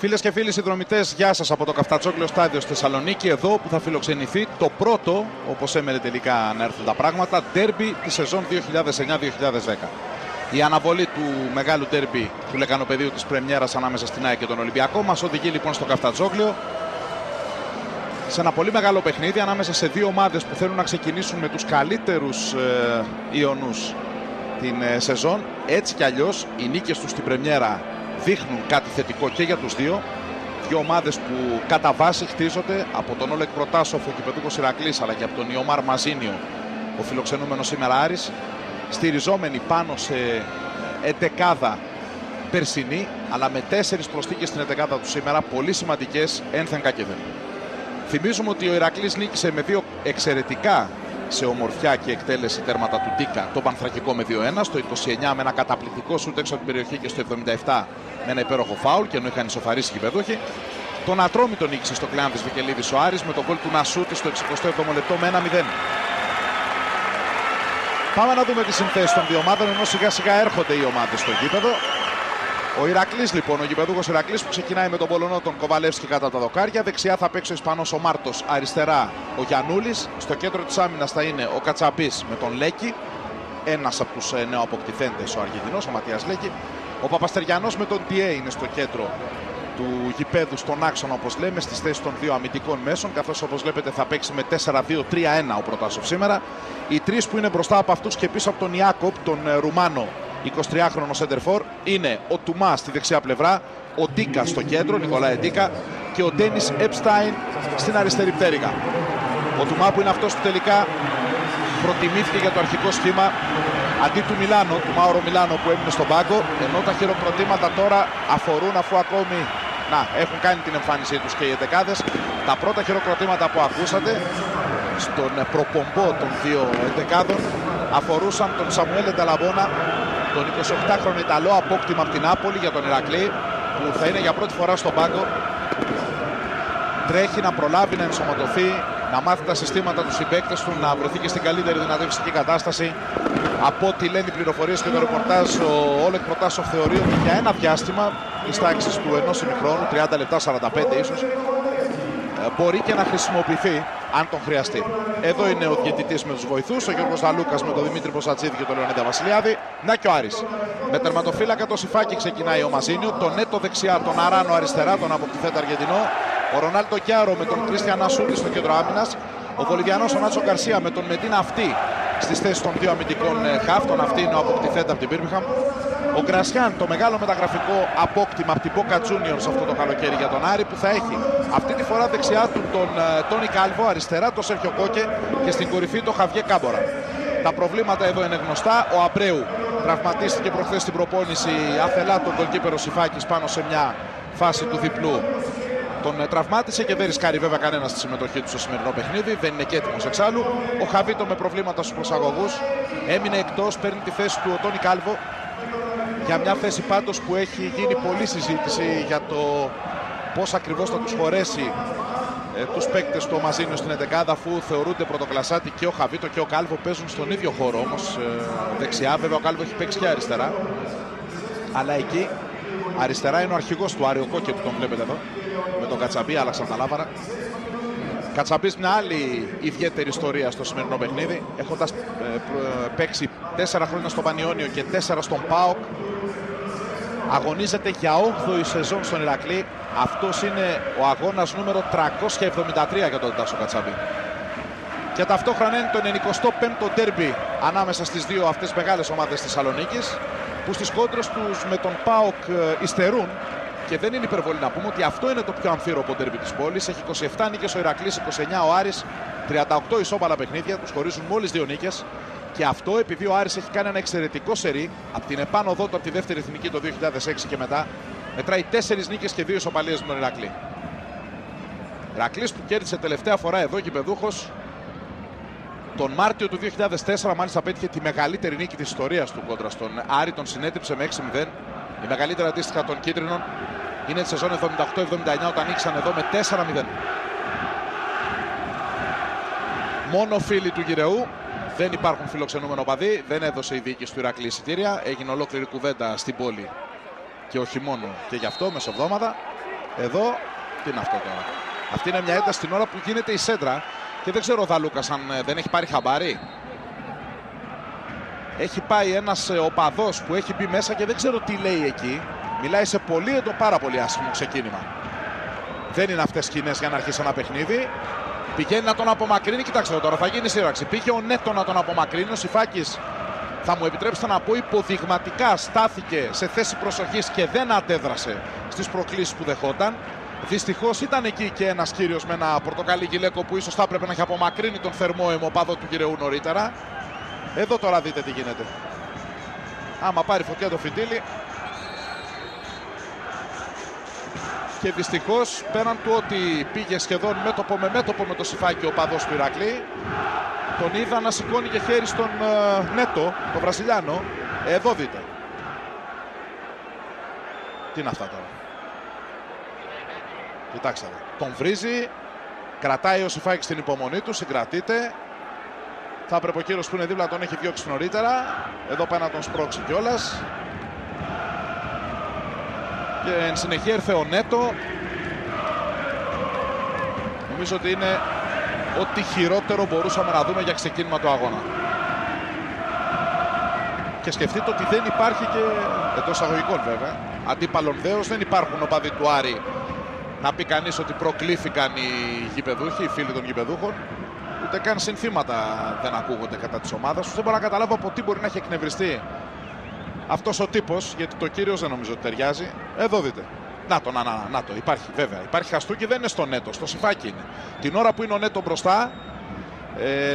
Φίλες και φίλοι συνδρομητές, γεια σας από το Καφτατζόγλιο Στάδιο στη Θεσσαλονίκη, εδώ που θα φιλοξενηθεί το πρώτο, όπως έμενε τελικά να έρθουν τα πράγματα, ντέρμπι τη σεζόν 2009-2010. Η αναβολή του μεγάλου ντέρμπι του λεκανοπεδίου της πρεμιέρας ανάμεσα στην ΑΕΚ και τον Ολυμπιακό μας οδηγεί λοιπόν στο Καφτατζόγλιο σε ένα πολύ μεγάλο παιχνίδι ανάμεσα σε δύο ομάδες που θέλουν να ξεκινήσουν με τους καλύτερους ιονούς την σεζόν. Έτσι κι αλλιώς οι νίκες τους στην πρεμιέρα δείχνουν κάτι θετικό και για τους δύο. Δύο ομάδες που κατά βάση χτίζονται από τον Όλεκ Προτάσοφ, ο κυπεδούχος Ηρακλής, αλλά και από τον Ιωμάρ Μαζίνιο, ο φιλοξενούμενος σήμερα Άρης, στηριζόμενοι πάνω σε εντεκάδα περσινή, αλλά με 4 προσθήκες στην εντεκάδα του σήμερα, πολύ σημαντικές ένθεν κακεδεν. Θυμίζουμε ότι ο Ηρακλής νίκησε με 2 εξαιρετικά σε ομορφιά και εκτέλεση τέρματα του Ντίκα, το Πανθρακικό με 2-1, στο 29 με ένα καταπληκτικό σουτ έξω από την περιοχή και στο 77 με ένα υπέροχο φάουλ, και ενώ είχαν ισοφαρίσει οι γηπεδούχοι. Τον Ατρόμητο νίκησε στο κλεάν της Βικελίδης ο Άρης με τον γκολ του Νασούτη στο 67ο λεπτό με 1-0. Πάμε να δούμε τις συνθέσεις των δύο ομάδων, ενώ σιγά σιγά έρχονται οι ομάδες στο γήπεδο. Ο Ηρακλής λοιπόν, ο γηπεδούχος Ηρακλής που ξεκινάει με τον Πολωνό τον Κοβαλεύσκι κατά τα δοκάρια. Δεξιά θα παίξει ο Ισπανός ο Μάρτος, αριστερά ο Γιαννούλης. Στο κέντρο της άμυνας θα είναι ο Κατσαπής με τον Λέκη. Ένας από τους νεοαποκτηθέντες ο Αργεντινός, ο Ματίας Λέκη. Ο Παπαστεριανός με τον Τιέ είναι στο κέντρο του γηπέδου, στον άξονα όπως λέμε, στις θέσεις των δύο αμυντικών μέσων. Καθώς όπως βλέπετε θα παίξει με 4-2-3-1 ο Προτάσοφ σήμερα. Οι τρεις που είναι μπροστά από αυτούς και πίσω από τον Ιάκοπ, τον Ρουμάνο 23χρονο σέντερφορ, είναι ο Τουμά στη δεξιά πλευρά, ο Ντίκα στο κέντρο, Νικολάη Ντίκα, και ο Ντένις Επστάιν στην αριστερή πτέρυγα. Ο Τουμά που είναι αυτός που τελικά προτιμήθηκε για το αρχικό σχήμα αντί του Μιλάνο, του Μάουρο Μιλάνο που έμεινε στον πάγκο, ενώ τα χειροκροτήματα τώρα αφορούν, αφού ακόμη έχουν κάνει την εμφάνισή τους και οι εντεκάδες, τα πρώτα χειροκροτήματα που ακούσατε στον προπομπό των δύο εντεκάδων αφορούσαν τον Σαμουέλ Ενταλαμπόνα, τον 28χρονο Ιταλό, απόκτημα από την Νάπολη για τον Ηρακλή, που θα είναι για πρώτη φορά στον πάγκο. Τρέχει να προλάβει να ενσωματωθεί, να μάθει τα συστήματα του συμπαίκτες του, να βρεθεί και στην καλύτερη δυνατή φυσική κατάσταση. Από ό,τι λένε οι πληροφορίες και το ρεπορτάζ, ο Όλεκ Προτάσοφ θεωρεί ότι για ένα διάστημα της τάξης του ενός ημιχρόνου, 30 λεπτά, 45 ίσως, μπορεί και να χρησιμοποιηθεί αν τον χρειαστεί. Εδώ είναι ο διαιτητής με τους βοηθούς, ο Γιώργος Δαλούκας με τον Δημήτρη Ποσατζίδη και τον Λεωνίδα Βασιλιάδη. Να και ο Άρης. Με τερματοφύλακα το Σιφάκι ξεκινάει ο Μαζίνιο, τον Νέτο δεξιά, τον Αράνο αριστερά, τον αποκτηθέντα Αργεντινό. Ο Ρονάλντο Κιάρο με τον Κρίστιαν Ασούτη στο κέντρο άμυνας. Ο Βολιβιανός ο Νάτσο Γκαρσία με τον Μετίνα Αυτή στις θέσεις των δύο αμυντικών χαφ. Τον Αυτή είναι ο αποκτηθέντα από την Μπίρμιγχαμ. Ο Γκρασιάν, το μεγάλο μεταγραφικό απόκτημα από την Boca Juniors αυτό το καλοκαίρι για τον Άρη, που θα έχει αυτή τη φορά δεξιά του τον Τόνι Κάλβο, αριστερά τον Σέρχιο Κόκε και στην κορυφή τον Χαβιέ Κάμπορα. Τα προβλήματα εδώ είναι γνωστά. Ο Αμπρέου τραυματίστηκε προχθές στην προπόνηση, άθελά τον γκολκίπερο Σιφάκης πάνω σε μια φάση του διπλού. Τον τραυμάτισε και δεν ρισκάρει βέβαια κανένα στη συμμετοχή του στο σημερινό παιχνίδι. Δεν είναι και έτοιμος εξάλλου. Ο Χαβίτο με προβλήματα στους προσαγωγούς έμεινε εκτός, παίρνει τη θέση του ο Τόνι Κάλβο. Για μια θέση πάντως που έχει γίνει πολλή συζήτηση για το πώς ακριβώς θα τους χωρέσει τους παίκτες του Μαζίνιο στην εντεκάδα, αφού θεωρούνται πρωτοκλασάτη και ο Χαβίτο και ο Κάλβο παίζουν στον ίδιο χώρο όμως δεξιά. Βέβαια ο Κάλβο έχει παίξει και αριστερά, αλλά εκεί αριστερά είναι ο αρχηγός του Άρη, ο Κόκε που τον βλέπετε εδώ, με τον Κατσαμπή, άλλαξαν τα λάβαρα. Κατσαμπής μια άλλη ιδιαίτερη ιστορία στο σημερινό παιχνίδι, έχοντας παίξει 4 χρόνια στο Πανιόνιο και 4 στον ΠΑΟΚ. Αγωνίζεται για 8η σεζόν στον Ηρακλή. Αυτός είναι ο αγώνας νούμερο 373 για τον Τάσο Κατσαμπή. Και ταυτόχρονα είναι το 95ο ντέρμπι ανάμεσα στις δύο αυτές μεγάλες ομάδες της Θεσσαλονίκης, που στις κόντρες τους με τον ΠΑΟΚ υστερούν. Και δεν είναι υπερβολή να πούμε ότι αυτό είναι το πιο αμφίροπο ντέρμπι της πόλης. Έχει 27 νίκες ο Ηρακλής, 29 ο Άρης, 38 ισόπαλα παιχνίδια, τους χωρίζουν μόλις 2 νίκες. Και αυτό επειδή ο Άρης έχει κάνει ένα εξαιρετικό σερί από την επάνωδό του από τη δεύτερη εθνική το 2006 και μετά. Μετράει 4 νίκες και 2 ισοπαλίες με τον Ηρακλή. Ηρακλής που κέρδισε τελευταία φορά εδώ γηπεδούχος τον Μάρτιο του 2004, μάλιστα πέτυχε τη μεγαλύτερη νίκη της ιστορίας του κόντρα στον Άρη, τον συνέτριψε με 6-0. Η μεγαλύτερη αντίστοιχα των κίτρινων είναι τη σεζόν 78-79 όταν νίκησαν εδώ με 4-0. Μόνο φίλοι του Γυρεού. Δεν υπάρχουν φιλοξενούμενο παδί, δεν έδωσε η διοίκηση του Ηρακλή εισιτήρια. Έγινε ολόκληρη κουβέντα στην πόλη και όχι μόνο και γι' αυτό, μεσοβδόματα. Εδώ, τι είναι αυτό τώρα? Αυτή είναι μια ένταση την ώρα που γίνεται η σέντρα και δεν ξέρω ο Δαλούκας αν δεν έχει πάρει χαμπάρι. Έχει πάει ένας οπαδός που έχει μπει μέσα και δεν ξέρω τι λέει εκεί. Μιλάει σε πάρα πολύ άσχημο ξεκίνημα. Δεν είναι αυτές σκηνές για να αρχίσει ένα παιχνίδι. Πηγαίνει να τον απομακρύνει. Κοιτάξτε τώρα, θα γίνει σύραξη. Πήγε ο Νέτο να τον απομακρύνει. Ο Σιφάκης, θα μου επιτρέψετε να πω, υποδειγματικά στάθηκε σε θέση προσοχής και δεν αντέδρασε στις προκλήσεις που δεχόταν. Δυστυχώς ήταν εκεί και ένας κύριος με ένα πορτοκαλί γυλαίκο που ίσως θα έπρεπε να έχει απομακρύνει τον θερμό αιμοπάδο του Γυρεού νωρίτερα. Εδώ τώρα δείτε τι γίνεται. Άμα πάρει φωτιά το φιτίλι. Και δυστυχώς πέραν του ότι πήγε σχεδόν μέτωπο με το Σιφάκη ο παδός του Ηρακλή, τον είδα να σηκώνει και χέρι στον Νέτο, τον Βραζιλιάνο. Εδώ δείτε. Τι είναι αυτά τώρα? Κοιτάξτε, τον βρίζει, κρατάει ο Σιφάκης την υπομονή του, συγκρατείται. Θα έπρεπε ο κύριος που είναι δίπλα τον έχει διώξει νωρίτερα. Εδώ πάει να τον σπρώξει κιόλας. Και εν συνεχεία ήρθε ο Νέτο. Νομίζω ότι είναι ό,τι χειρότερο μπορούσαμε να δούμε για ξεκίνημα του αγώνα. Και σκεφτείτε ότι δεν υπάρχει και εντός αγωγικών βέβαια αντίπαλων δέος, δεν υπάρχουν οπαδοί του Άρη να πει κανείς ότι προκλήθηκαν οι γηπεδούχοι, οι φίλοι των γηπεδούχων. Ούτε καν συνθήματα δεν ακούγονται κατά της ομάδας τους. Δεν μπορώ να καταλάβω από τι μπορεί να έχει εκνευριστεί αυτός ο τύπος, γιατί το κύριος δεν νομίζω ότι ταιριάζει. Εδώ δείτε. Να το, υπάρχει βέβαια. Υπάρχει χαστούκι, δεν είναι στο Νέτο, στο Σιφάκι είναι. Την ώρα που είναι ο Νέτο μπροστά,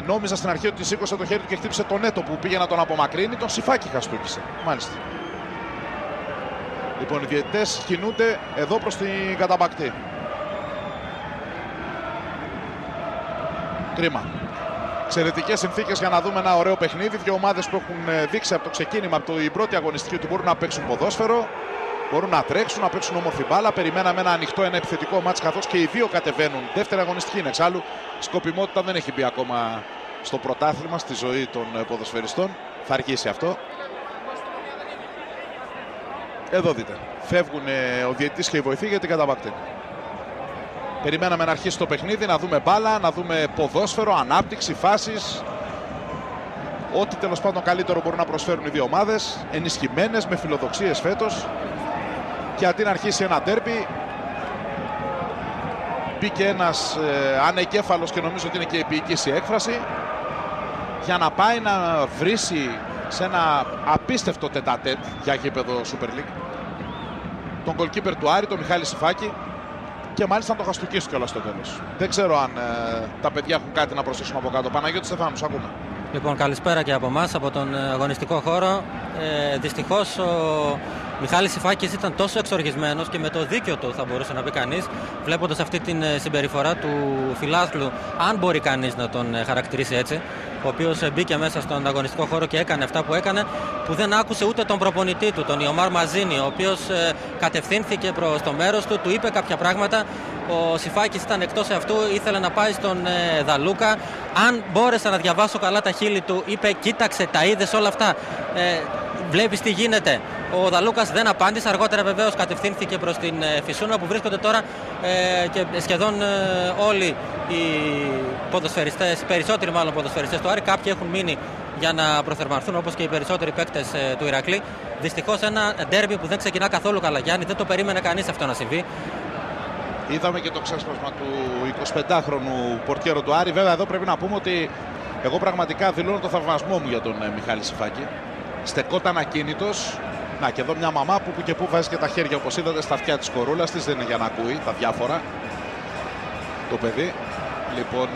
νόμιζα στην αρχή ότι σήκωσε το χέρι του και χτύπησε τον Νέτο που πήγε να τον απομακρύνει, τον Σιφάκι χαστούκισε. Μάλιστα. Λοιπόν, οι διαιτητές κινούνται εδώ προς την καταπακτή. Κρίμα. Εξαιρετικές συνθήκες για να δούμε ένα ωραίο παιχνίδι. Δύο ομάδες που έχουν δείξει από το ξεκίνημα, από την πρώτη αγωνιστική, ότι μπορούν να παίξουν ποδόσφαιρο, μπορούν να τρέξουν, να παίξουν όμορφη μπάλα. Περιμέναμε ένα ανοιχτό, ένα επιθετικό μάτς, καθώς και οι δύο κατεβαίνουν. Δεύτερη αγωνιστική είναι εξάλλου. Σκοπιμότητα δεν έχει μπει ακόμα στο πρωτάθλημα, στη ζωή των ποδοσφαιριστών. Θα αργήσει αυτό. Εδώ δείτε. Φεύγουν ο διαιτητής και η βοηθή για την καταπακτή. Περιμέναμε να αρχίσει το παιχνίδι, να δούμε μπάλα, να δούμε ποδόσφαιρο, ανάπτυξη, φάσεις. Ό,τι τέλος πάντων καλύτερο μπορούν να προσφέρουν οι δύο ομάδες. Ενισχυμένες, με φιλοδοξίες φέτος. Και αντί να αρχίσει ένα ντέρμπι, μπήκε ένας ανεκέφαλος και νομίζω ότι είναι και η επίοικης η έκφραση, για να πάει να βρίσει σε ένα απίστευτο τετατέτ για γήπεδο Super League τον goalkeeper του Άρη, τον Μιχάλη Σιφάκη, και μάλιστα να το χαστουκίσει κιόλας στο τέλος. Δεν ξέρω αν τα παιδιά έχουν κάτι να προσθέσουν από κάτω. Παναγιώτη Στεφάνου, ακούμε. Λοιπόν, καλησπέρα και από εμάς, από τον αγωνιστικό χώρο. Δυστυχώς ο Μιχάλης Σιφάκης ήταν τόσο εξοργισμένος και με το δίκιο του, θα μπορούσε να πει κανείς, βλέποντας αυτή την συμπεριφορά του φιλάθλου, αν μπορεί κανείς να τον χαρακτηρίσει έτσι, ο οποίος μπήκε μέσα στον αγωνιστικό χώρο και έκανε αυτά που έκανε, που δεν άκουσε ούτε τον προπονητή του, τον Ιωμάρ Μαζίνη, ο οποίος κατευθύνθηκε προς το μέρος του, του είπε κάποια πράγματα. Ο Σιφάκης ήταν εκτός αυτού, ήθελε να πάει στον Δαλούκα. Αν μπόρεσα να διαβάσω καλά τα χείλη του, είπε: κοίταξε, τα είδες όλα αυτά. Βλέπεις τι γίνεται. Ο Δαλούκας δεν απάντησε. Αργότερα βεβαίως κατευθύνθηκε προς την Φυσούνα, που βρίσκονται τώρα και σχεδόν όλοι οι ποδοσφαιριστές, περισσότεροι μάλλον ποδοσφαιριστές του Άρη. Κάποιοι έχουν μείνει για να προθερμανθούν, όπως και οι περισσότεροι παίκτες του Ηρακλή. Δυστυχώς ένα ντέρμπι που δεν ξεκινά καθόλου καλά, Γιάννη. Δεν το περίμενε κανείς αυτό να συμβεί. Είδαμε και το ξέσπασμα του 25χρονου πορτιέρο του Άρη. Βέβαια, εδώ πρέπει να πούμε ότι εγώ πραγματικά δηλώνω το θαυμασμό μου για τον Μιχάλη Σιφάκη. Στεκόταν ακίνητος. Να, και εδώ μια μαμά που και που βάζει και τα χέρια, όπως είδατε, στα αυτιά της κορούλας της. Δεν είναι για να ακούει τα διάφορα το παιδί. Λοιπόν,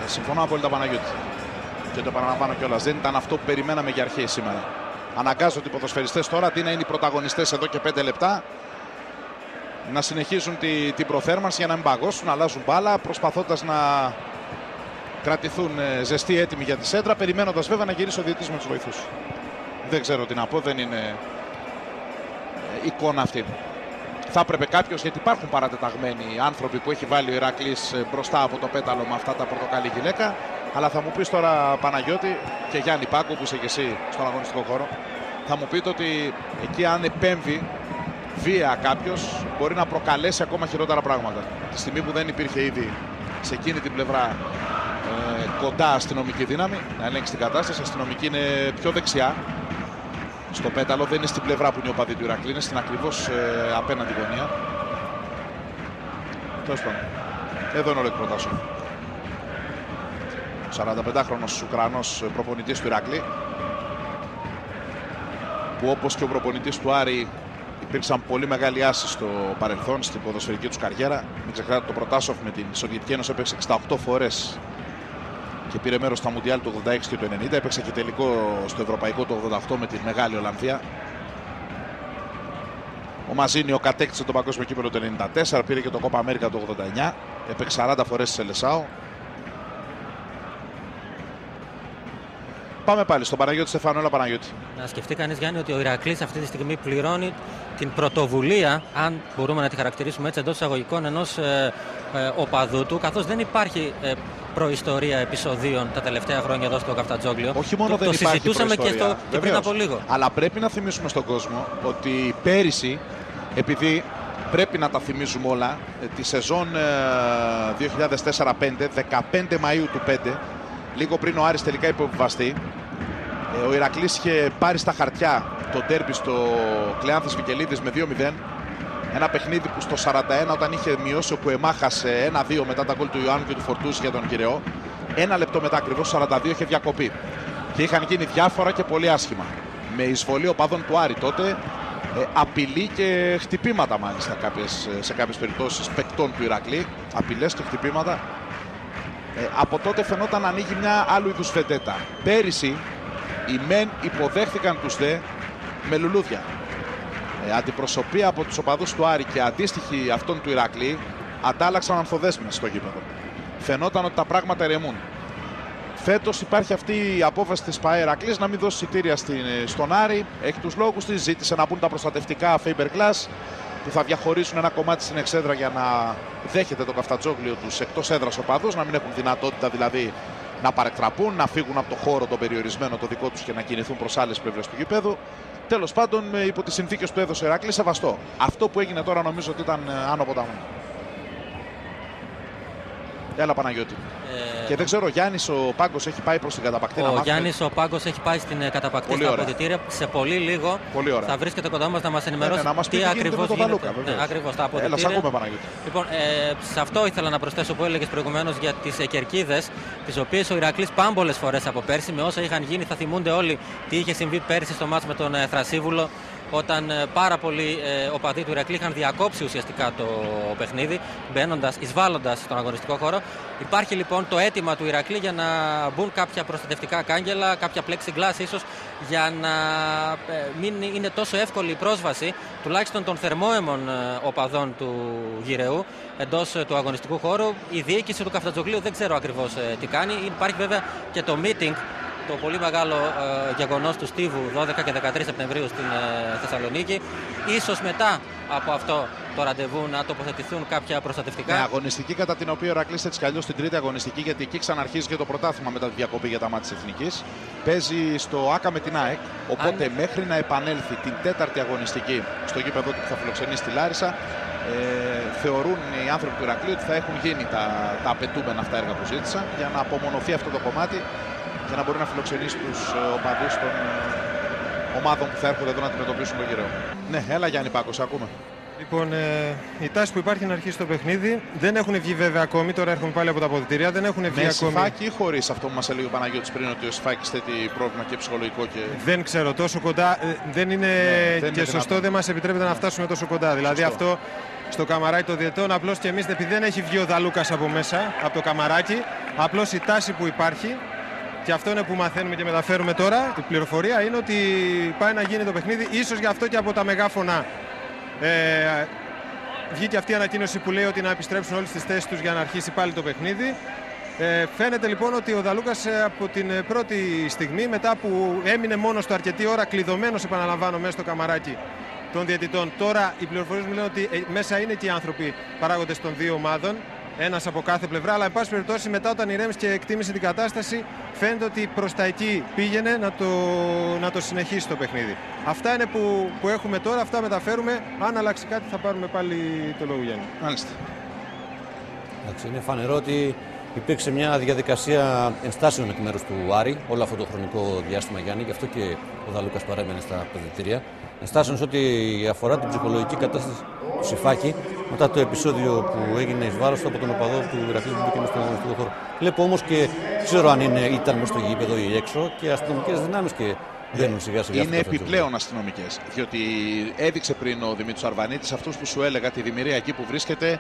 συμφωνώ απόλυτα, Παναγιώτη. Και το επαναλαμβάνω κιόλας. Δεν ήταν αυτό που περιμέναμε για αρχή σήμερα. Αναγκάζονται οι ποδοσφαιριστές τώρα αντί να είναι οι πρωταγωνιστές εδώ και 5 λεπτά, να συνεχίζουν την προθέρμανση για να μην παγώσουν, να αλλάζουν μπάλα, προσπαθώντας να κρατηθούν ζεστοί, έτοιμοι για τη σέντρα, περιμένοντας βέβαια να γυρίσει ο διαιτητής με τους βοηθούς. Δεν ξέρω τι να πω, δεν είναι εικόνα αυτή. Θα έπρεπε κάποιος, γιατί υπάρχουν παρατεταγμένοι άνθρωποι που έχει βάλει ο Ηρακλής μπροστά από το πέταλο με αυτά τα πορτοκαλί γυλαίκα, αλλά θα μου πεις τώρα, Παναγιώτη, και Γιάννη Πάκο που είσαι και εσύ στον αγωνιστικό χώρο, θα μου πείτε ότι εκεί αν επέμβει βία κάποιος μπορεί να προκαλέσει ακόμα χειρότερα πράγματα. Τη στιγμή που δεν υπήρχε ήδη σε εκείνη την πλευρά κοντά αστυνομική δύναμη να ελέγξει την κατάσταση, η αστυνομική είναι πιο δεξιά στο πέταλο, δεν είναι στην πλευρά που είναι ο παδί του Ηρακλή, είναι στην ακριβώς απέναντι γωνία. Τέλος πάντων, εδώ είναι ο Όλεκ Προτάσοφ, 45χρονος Ουκρανός προπονητής του Ηρακλή, που όπως και ο προπονητής του Άρη υπήρξαν πολύ μεγάλοι άσοι στο παρελθόν στην ποδοσφαιρική τους καριέρα. Μην ξεχνάτε ότι το Προτάσοφ με την Σοβιετική Ένωση έπαιξε 68 φορές και πήρε μέρος στα Μουντιάλ του 86 και του 90. Έπαιξε και τελικό στο Ευρωπαϊκό του 88 με τη Μεγάλη Ολλανδία. Ο Μαζίνιο κατέκτησε το παγκόσμιο κύπελλο του 94, πήρε και το Κόπα Αμέρικα του 89. Έπαιξε 40 φορές στη Σελεσάο. Πάμε πάλι στον Παναγιώτη Στεφάνο. Έλα Παναγιώτη. Να σκεφτεί κανείς, Γιάννη, ότι ο Ηρακλής αυτή τη στιγμή πληρώνει την πρωτοβουλία, αν μπορούμε να τη χαρακτηρίσουμε έτσι, εντός εισαγωγικών, ενός οπαδού του, καθώς δεν υπάρχει προϊστορία επεισοδίων τα τελευταία χρόνια εδώ στο Καφτατζόγλιο. Όχι μόνο το δεν υπάρχει συζητούσαμε προϊστορία, και πριν από λίγο. Αλλά πρέπει να θυμίσουμε στον κόσμο ότι πέρυσι, επειδή πρέπει να τα θυμίζουμε όλα, τη σεζόν 2004-5, 15 Μαΐου του 5, λίγο πριν ο Άρης τελικά υποβιβαστεί, ο Ηρακλής είχε πάρει στα χαρτιά το ντέρμπι στο Κλεάνθης Βικελίδης με 2-0. Ένα παιχνίδι που στο 41, όταν είχε μειώσει ο Κουεμά, χάσε 1-2 μετά τα γκολ του Ιωάννου και του Φορτούση για τον Κυριαιό. Ένα λεπτό μετά, ακριβώς 42, είχε διακοπή. Και είχαν γίνει διάφορα και πολύ άσχημα. Με εισβολή οπαδών του Άρη τότε, απειλή και χτυπήματα μάλιστα σε κάποιες περιπτώσεις παικτών του Ηρακλή. Απειλές και χτυπήματα. Από τότε φαινόταν να ανοίγει μια άλλου είδους βεντέτα. Πέρυσι οι μεν υποδέχθηκαν τους δε με λουλούδια. Αντιπροσωπεία από τους οπαδούς του Άρη και αντίστοιχοι αυτών του Ηρακλή αντάλλαξαν ανθοδέσμες στο γήπεδο. Φαινόταν ότι τα πράγματα ερεμούν. Φέτος υπάρχει αυτή η απόφαση της ΠΑΕ Ηρακλής να μην δώσει εισιτήρια στον Άρη. Έχει τους λόγους της. Ζήτησε να μπουν τα προστατευτικά Faber-Glass που θα διαχωρίσουν ένα κομμάτι στην εξέδρα για να δέχεται το Καφτατζόγλιο τους εκτός έδρας οπαδούς, να μην έχουν δυνατότητα δηλαδή να παρεκτραπούν, να φύγουν από το χώρο το περιορισμένο το δικό τους και να κινηθούν προς άλλες πλευρές του γηπέδου. Τέλος πάντων, υπό τις συνθήκες που έδωσε ο Ηρακλής, σεβαστό. Αυτό που έγινε τώρα νομίζω ότι ήταν άνω ποτάμου. Έλα Παναγιώτη. Και δεν ξέρω, ο Γιάννης ο Πάγκος έχει πάει προς την καταπακτή. Ο Γιάννης ο Πάγκος έχει πάει στην καταπακτή στα αποδυτήρια. Σε πολύ λίγο θα βρίσκεται κοντά μας να μας ενημερώσει τι ακριβώς γίνεται. Ακριβώς τα αποδυτήρια. Έλα, σ' ακούμε Παναγιώτη. Λοιπόν, σε αυτό ήθελα να προσθέσω που έλεγες προηγουμένως για τις κερκίδες, τις οποίες ο Ηρακλής πάμπολες φορές από πέρσι, με όσα είχαν γίνει, θα θυμούνται όλοι τι είχε συμβεί πέρσι στο μάτς με τον Θρασίβουλο, όταν πάρα πολλοί οπαδοί του Ηρακλή είχαν διακόψει ουσιαστικά το παιχνίδι, εισβάλλοντας στον αγωνιστικό χώρο. Υπάρχει λοιπόν το αίτημα του Ηρακλή για να μπουν κάποια προστατευτικά κάγκελα, κάποια plexiglass ίσως, για να μην είναι τόσο εύκολη η πρόσβαση τουλάχιστον των θερμόαιμων οπαδών του Γυραιού εντός του αγωνιστικού χώρου. Η διοίκηση του Καφτατζογλίου δεν ξέρω ακριβώς τι κάνει. Υπάρχει βέβαια και το meeting, το πολύ μεγάλο γεγονός του Στίβου 12 και 13 Σεπτεμβρίου στην Θεσσαλονίκη. Ίσως μετά από αυτό το ραντεβού να τοποθετηθούν κάποια προστατευτικά. Ναι, αγωνιστική κατά την οποία ο Ηρακλής έτσι κι αλλιώς την τρίτη αγωνιστική, γιατί εκεί ξαναρχίζει και το πρωτάθλημα μετά τη διακοπή για τα μάτια της Εθνικής. Παίζει στο ΆΚΑ με την ΑΕΚ. Οπότε μέχρι να επανέλθει την τέταρτη αγωνιστική στο γήπεδο του που θα φιλοξενήσει στη Λάρισα, θεωρούν οι άνθρωποι του Ηρακλή ότι θα έχουν γίνει τα απαιτούμενα αυτά έργα που ζήτησαν για να απομονωθεί αυτό το κομμάτι και να μπορεί να φιλοξενήσει τους οπαδούς των ομάδων που θα έρχονται εδώ να αντιμετωπίσουν τον Γυραιό. Ναι, έλα Γιάννη Πάκο, ακούμε. Λοιπόν, η τάση που υπάρχει να αρχίσει το παιχνίδι. Δεν έχουν βγει βέβαια ακόμη. Τώρα έρχομαι πάλι από τα αποδυτήρια. Δεν έχουν βγει με ακόμη. Σιφάκη ή χωρίς αυτό που μας έλεγε ο Παναγιώτης πριν, ότι ο Σιφάκης θέτει πρόβλημα και ψυχολογικό και. Δεν ξέρω, τόσο κοντά. Δεν είναι δεν και είναι σωστό, δεν μας επιτρέπεται να φτάσουμε τόσο κοντά. Δηλαδή αυτό στο καμαράκι των διαιτών, απλώς και εμείς, επειδή δεν έχει βγει ο Δαλούκας από μέσα, από το καμαράκι, απλώς η τάση που υπάρχει. Και αυτό είναι που μαθαίνουμε και μεταφέρουμε τώρα. Η πληροφορία είναι ότι πάει να γίνει το παιχνίδι. Ίσως γι' αυτό και από τα μεγάφωνα βγήκε αυτή η ανακοίνωση που λέει ότι να επιστρέψουν όλοι στις θέσεις τους για να αρχίσει πάλι το παιχνίδι. Φαίνεται λοιπόν ότι ο Δαλούκας από την πρώτη στιγμή, μετά που έμεινε μόνος του αρκετή ώρα, κλειδωμένος, επαναλαμβάνω, μέσα στο καμαράκι των διαιτητών. Τώρα οι πληροφορίες μου λένε ότι μέσα είναι και οι άνθρωποι παράγοντες των δύο ομάδων. ένας από κάθε πλευρά, αλλά εν πάση περιπτώσει μετά όταν ηρέμησε και εκτίμησε την κατάσταση, φαίνεται ότι προς τα εκεί πήγαινε να το συνεχίσει το παιχνίδι. Αυτά είναι που έχουμε τώρα, αυτά μεταφέρουμε. Αν αλλάξει κάτι θα πάρουμε πάλι το λόγο, Γιάννη. Μάλιστα. Είναι φανερό ότι υπήρξε μια διαδικασία ενστάσεων εκ μέρους του Άρη όλο αυτό το χρονικό διάστημα, Γιάννη, γι' αυτό και ο Δαλούκας παρέμενε στα αποδυτήρια. Ενστάσεων σε ό,τι αφορά την ψυχολογική κατάσταση του Σιφάκη μετά το επεισόδιο που έγινε εις βάρος του από τον οπαδό του Ηρακλείου που μπήκε μες στον αγωνιστικό χώρο. Βλέπω όμως και ξέρω αν ήταν μέσα στο γήπεδο ή έξω και αστυνομικές δυνάμεις και μπαίνουν σιγά-σιγά. Είναι επιπλέον αστυνομικές. Διότι έδειξε πριν ο Δημήτρης Αρβανίτης αυτούς που σου έλεγα τη δημιουργία εκεί που βρίσκεται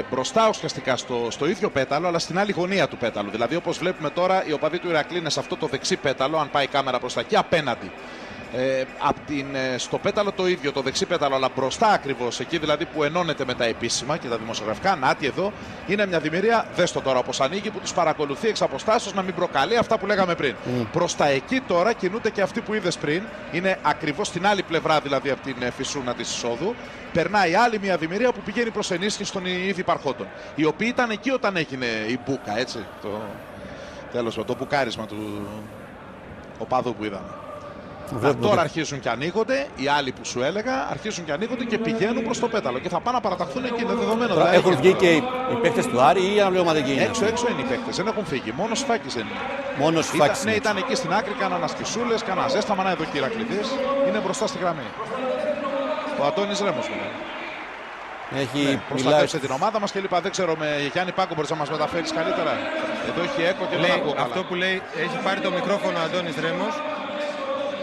μπροστά ουσιαστικά στο ίδιο πέταλο, αλλά στην άλλη γωνία του πέταλου. Δηλαδή, όπως βλέπουμε τώρα, οι οπαδοί του Ηρακλή είναι σε αυτό το δεξί πέταλο, αν πάει η κάμερα προς τα εκεί, απέναντι. Στο πέταλο το ίδιο, το δεξί πέταλο, αλλά μπροστά ακριβώς, εκεί δηλαδή που ενώνεται με τα επίσημα και τα δημοσιογραφικά. Νάτι εδώ είναι μια δημιουργία, δες το τώρα όπως ανοίγει, που τους παρακολουθεί εξ αποστάσεως να μην προκαλεί αυτά που λέγαμε πριν. Προς τα εκεί τώρα κινούνται και αυτοί που είδες πριν, είναι ακριβώς στην άλλη πλευρά δηλαδή από την φυσούνα της εισόδου. Περνάει άλλη μια δημιουργία που πηγαίνει προς ενίσχυση των ήδη υπαρχόντων, οι οποίοι ήταν εκεί όταν έγινε η μπούκα, έτσι. Το μπουκάρισμα του οπαδού που είδαμε. Τώρα αρχίζουν και ανοίγονται, οι άλλοι που σου έλεγα αρχίζουν και ανοίγονται και πηγαίνουν προς το πέταλο και θα πάνε να παραταχθούν εκεί, είναι δεδομένο. Τώρα έχουν βγει και οι παίκτες του Άρη ή αμπλεωματικοί είναι? Έξω είναι οι παίκτες, δεν έχουν φύγει, μόνο Σφάκης δεν είναι. Μόνο Σφάκης. Ναι, ήταν εκεί στην άκρη, κάναν σκισούλες, κάναν ζέσταμα, να εδώ και Ηρακλήδης, είναι μπροστά στη γραμμή. Ο Αντώνης Ρέμος προστατεύσε την ομάδα μας και λοιπά. Δεν ξέρω, με Γιάννη Πάκο μπορείς να μας μεταφέρεις καλύτερα? Εδώ έχει έκο και δεν ακούω καλά. Αυτό που λέει, έχει πάρει το μικρόφωνο ο Αντώνης Ρέμος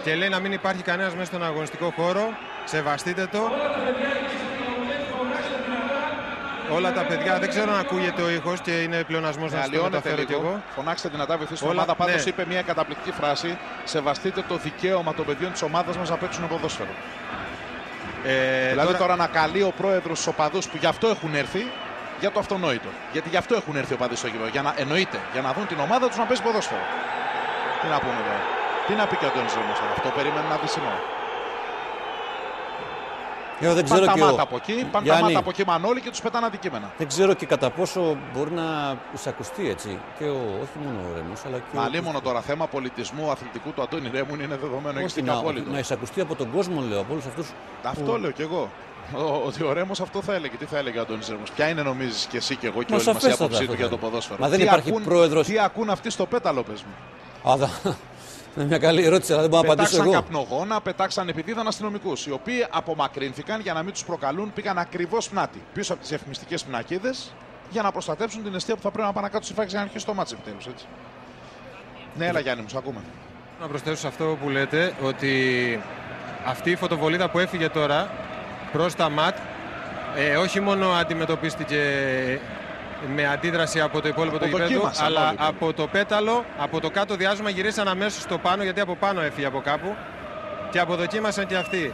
και λέει να μην υπάρχει κανένας μέσα στον αγωνιστικό χώρο. Σεβαστείτε το. Όλα τα παιδιά, δεν ξέρω αν ακούγεται ο ήχος και είναι πλεονασμός να το μεταφέρω κι εγώ. Φωνάξτε δυνατά, βοηθήστε την ομάδα. Πάντως είπε μια καταπληκτική φράση. Σεβαστείτε το δικαίωμα των παιδιών της ομάδας μας να παίξουν ποδόσφαιρο. Δηλαδή τώρα να καλεί ο πρόεδρος στους οπαδούς που γι' αυτό έχουν έρθει, για το αυτονόητο. Γιατί γι' αυτό έχουν έρθει οι οπαδοί στο γήπεδο. Εννοείται, για να δουν την ομάδα τους να παίζει ποδόσφαιρο. Τι να πούμε εδώ? Τι να πει και ο Αντώνης Ρέμος? Αυτό περιμένουν να δει σήμερα. Δεν ξέρω πάνε τα μάτα από εκεί, πάνε τα μάτα από εκεί Μανώλη και τους πετάνε αντικείμενα. Δεν ξέρω και κατά πόσο μπορεί να εισακουστεί έτσι. Και όχι μόνο ο Ρέμος, αλλά και. Αλλήμωνο τώρα θέμα πολιτισμού αθλητικού του Αντώνη Ρέμου είναι δεδομένο. Έχει δίκιο απόλυτο. Να εισακουστεί από τον κόσμο, λέω, από όλους αυτούς. Αυτό λέω κι εγώ. Ότι ο Ρέμος αυτό θα έλεγε. Τι θα έλεγε ο Αντώνης Ρέμος? Ποια είναι, νομίζεις και εσύ και εγώ και όλοι μας η άποψή του για το ποδόσφαιρο? Μα δεν υπάρχει πρόεδρος. Τι ακούν αυτοί στο πέταλο, πες μου? Είναι μια καλή ερώτηση, αλλά δεν μπορώ να απαντήσω εγώ. Πετάξαν καπνογόνα, πετάξαν επειδή είδαν αστυνομικούς, οι οποίοι απομακρύνθηκαν για να μην τους προκαλούν, πήγαν ακριβώς πνάτη πίσω από τις διαφημιστικές πινακίδες για να προστατεύσουν την αιστεία που θα πρέπει να πάνε κάτω Σιφάκης για να αρχίσει το μάτς επιτέλους. Έτσι. Ναι, έλα Γιάννη μου, σ' ακούμε. Να προσθέσω σε αυτό που λέτε ότι αυτή η φωτοβολίδα που έφυγε τώρα προς τα ΜΑΤ όχι μόνο αντιμετωπίστηκε με αντίδραση από το υπόλοιπο του γηπέδου, αλλά από το πέταλο, από το κάτω διάζωμα γυρίσαν αμέσως στο πάνω, γιατί από πάνω έφυγε από κάπου και αποδοκίμασαν και αυτοί.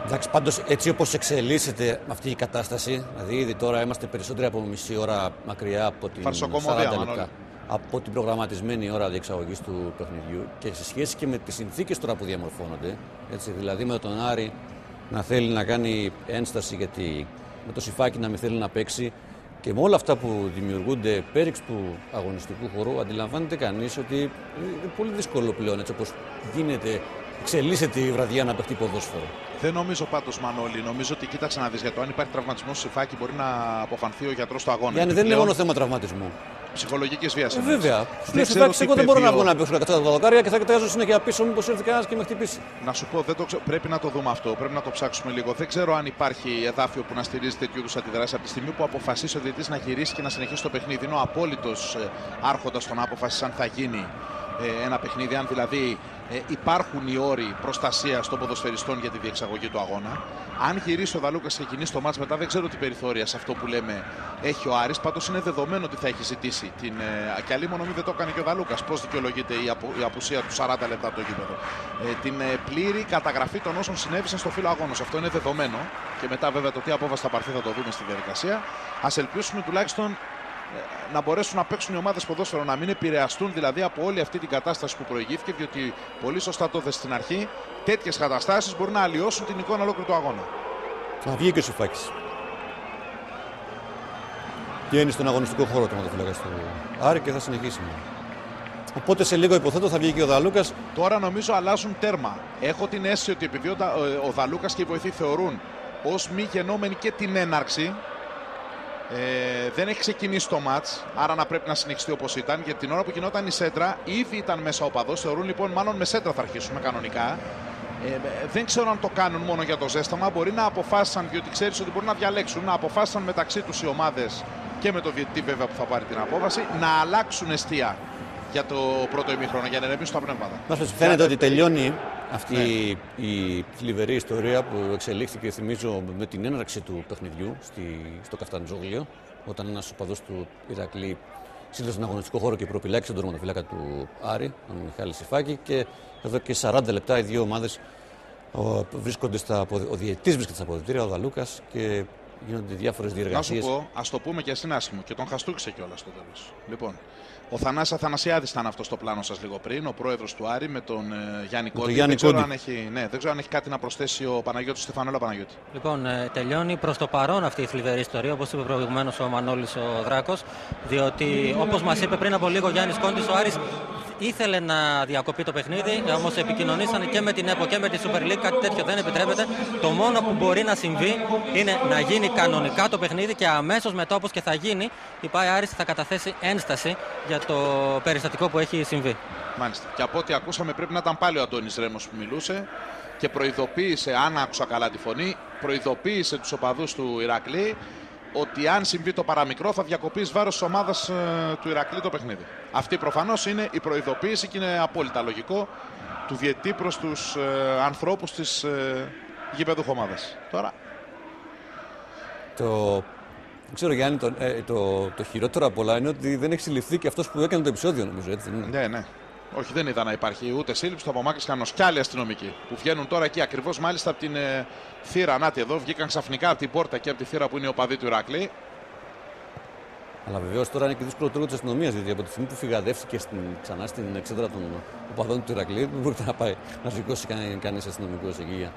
Εντάξει, πάντως έτσι όπως εξελίσσεται αυτή η κατάσταση, δηλαδή ήδη τώρα είμαστε περισσότεροι από μισή ώρα μακριά από την 40 λεπτά, από την προγραμματισμένη ώρα διεξαγωγής του παιχνιδιού και σε σχέση και με τις συνθήκες τώρα που διαμορφώνονται, έτσι, δηλαδή με τον Άρη να θέλει να κάνει ένσταση γιατί με το Σιφάκι να μην θέλει να παίξει και με όλα αυτά που δημιουργούνται πέριξ του αγωνιστικού χώρου, αντιλαμβάνεται κανείς ότι είναι πολύ δύσκολο πλέον, έτσι όπως εξελίσσεται η βραδιά να παιχτεί ποδόσφαιρο. Δεν νομίζω πάντως, Μανώλη, νομίζω ότι κοίταξε να δεις για το αν υπάρχει τραυματισμός στο Σιφάκι μπορεί να αποφανθεί ο γιατρός του αγώνα. Yani, δεν είναι μόνο θέμα τραυματισμού. Ψυχολογικής βίας. Βέβαια. Στο Σιφάκι, εγώ δεν μπορώ να βγω να παίξω κατά τα δοκάρια και θα κοιτάζω συνέχεια πίσω, μήπως έρθει κανένας και με χτυπήσει. Να σου πω, πρέπει να το δούμε αυτό, πρέπει να το ψάξουμε λίγο. Δεν ξέρω αν υπάρχει εδάφιο που να στηρίζει τέτοιου είδους αντιδράσεις. Από τη στιγμή που αποφασίσει ο διαιτητής να γυρίσει και να συνεχίσει το παιχνίδι, είναι ο απόλυτος άρχοντας στο να αποφασίσει αν θα γίνει ένα παιχνίδι, αν δηλαδή υπάρχουν οι όροι προστασίας των ποδοσφαιριστών για τη διεξαγωγή του αγώνα. Αν γυρίσει ο Δαλούκας και κινήσει το μάτς μετά, δεν ξέρω τι περιθώρια σε αυτό που λέμε έχει ο Άρης. Πάντως είναι δεδομένο ότι θα έχει ζητήσει την. Και αλλήμον δεν το έκανε και ο Δαλούκας. Πώς δικαιολογείται η απουσία του 40 λεπτά από το γήπεδο? Την πλήρη καταγραφή των όσων συνέβησαν στο φύλλο αγώνος. Αυτό είναι δεδομένο. Και μετά, βέβαια, το τι απόφαση θα πάρθει θα το δούμε στη διαδικασία. Ας ελπίσουμε τουλάχιστον να μπορέσουν να παίξουν οι ομάδες ποδόσφαιρο, να μην επηρεαστούν δηλαδή από όλη αυτή την κατάσταση που προηγήθηκε, διότι πολύ σωστά το έθεσε στην αρχή, τέτοιες καταστάσεις μπορούν να αλλοιώσουν την εικόνα ολόκληρου του αγώνα. Θα βγει και ο Σιφάκης. βγαίνει στον αγωνιστικό χώρο του τερματοφύλακας του Άρη και θα συνεχίσει. Οπότε σε λίγο υποθέτω θα βγει και ο Δαλούκας. Τώρα νομίζω αλλάζουν τέρμα. Έχω την αίσθηση ότι επειδή ο Δαλούκας και οι βοηθοί θεωρούν ως μη γενόμενη και την έναρξη, δεν έχει ξεκινήσει το μάτς, άρα να πρέπει να συνεχιστεί όπως ήταν. Γιατί την ώρα που γινόταν η σέντρα, ήδη ήταν μέσα ο παδός. Θεωρούν λοιπόν μάλλον με σέντρα θα αρχίσουμε κανονικά. Δεν ξέρω αν το κάνουν μόνο για το ζέσταμα. Μπορεί να αποφάσισαν, διότι ξέρεις ότι μπορεί να διαλέξουν, να αποφάσισαν μεταξύ τους οι ομάδες και με το διαιτητή βέβαια που θα πάρει την απόφαση, να αλλάξουν εστία για το πρώτο ημίχρονο, για να ενεμίσουν τα πνεύματα. Φαίνεται ότι τελειώνει αυτή η θλιβερή ιστορία που εξελίχθηκε, θυμίζω, με την έναρξη του παιχνιδιού στο Καφταντζόγλιο, όταν ένας οπαδός του Ηρακλή σύλλογε στον αγωνιστικό χώρο και προπυλάξει τον τερματοφύλακα του Άρη, τον Μιχάλη Σιφάκη, και εδώ και 40 λεπτά οι δύο ομάδες βρίσκονται ο διαιτητής βρίσκεται στα αποδυτήρια, ο Δαλούκας, και γίνονται διάφορες διεργασίες. Να σου πω, ας το πούμε και συνάσχημο, και τον χαστούξε κιόλας στο τέλος. Λοιπόν, ο Θανάσης Αθανασιάδης ήταν αυτό στο πλάνο σας λίγο πριν, ο πρόεδρος του Άρη, με τον Γιάννη Κόντι. Δεν ξέρω αν έχει κάτι να προσθέσει ο Παναγιώτης Στεφανόλα. Παναγιώτη. Λοιπόν, τελειώνει προς το παρόν αυτή η θλιβερή ιστορία, όπως είπε προηγουμένως ο Μανώλης ο Δράκος, διότι όπως μας είπε πριν από λίγο ο Γιάννης Κόντης, ο Άρης ήθελε να διακοπεί το παιχνίδι, όμως επικοινωνήσαν και με την ΕΠΟ και με τη Super League, κάτι τέτοιο δεν επιτρέπεται. Το μόνο που μπορεί να συμβεί είναι να γίνει κανονικά το παιχνίδι και αμέσως μετά, όπως και θα γίνει, η ΠΑΕ Άρης θα καταθέσει ένσταση για το περιστατικό που έχει συμβεί. Μάλιστα. Και από ό,τι ακούσαμε πρέπει να ήταν πάλι ο Αντώνης Ρέμος που μιλούσε και προειδοποίησε, αν άκουσα καλά τη φωνή, προειδοποίησε τους οπαδούς του Ηρακλή ότι αν συμβεί το παραμικρό θα διακοπεί εις βάρος της ομάδας του Ηρακλή το παιχνίδι. Αυτή προφανώς είναι η προειδοποίηση και είναι απόλυτα λογικό του διαιτητή προς τους ανθρώπους της γηπεδούχου ομάδας. Τώρα. Δεν ξέρω, Γιάννη, το χειρότερο απ' όλα είναι ότι δεν έχει συλληφθεί και αυτός που έκανε το επεισόδιο, νομίζω. Έτσι, ναι. Όχι, δεν είδα να υπάρχει ούτε σύλληψη, το απομάκρυνση κανένας. Κι άλλοι αστυνομικοί που βγαίνουν τώρα εκεί ακριβώς, μάλιστα από την θύρα. Νάτι εδώ, βγήκαν ξαφνικά από την πόρτα και από τη θύρα που είναι ο παδί του Ηρακλή. Αλλά βεβαίως τώρα είναι και δύσκολο το έργο της αστυνομίας, γιατί από τη στιγμή που φυγαδεύτηκε ξανά στην εξέδρα των οπαδών του Ηρακλή, δεν μπορείτε να πάει να σηκώσει κανείς αστυνομικός εκεί για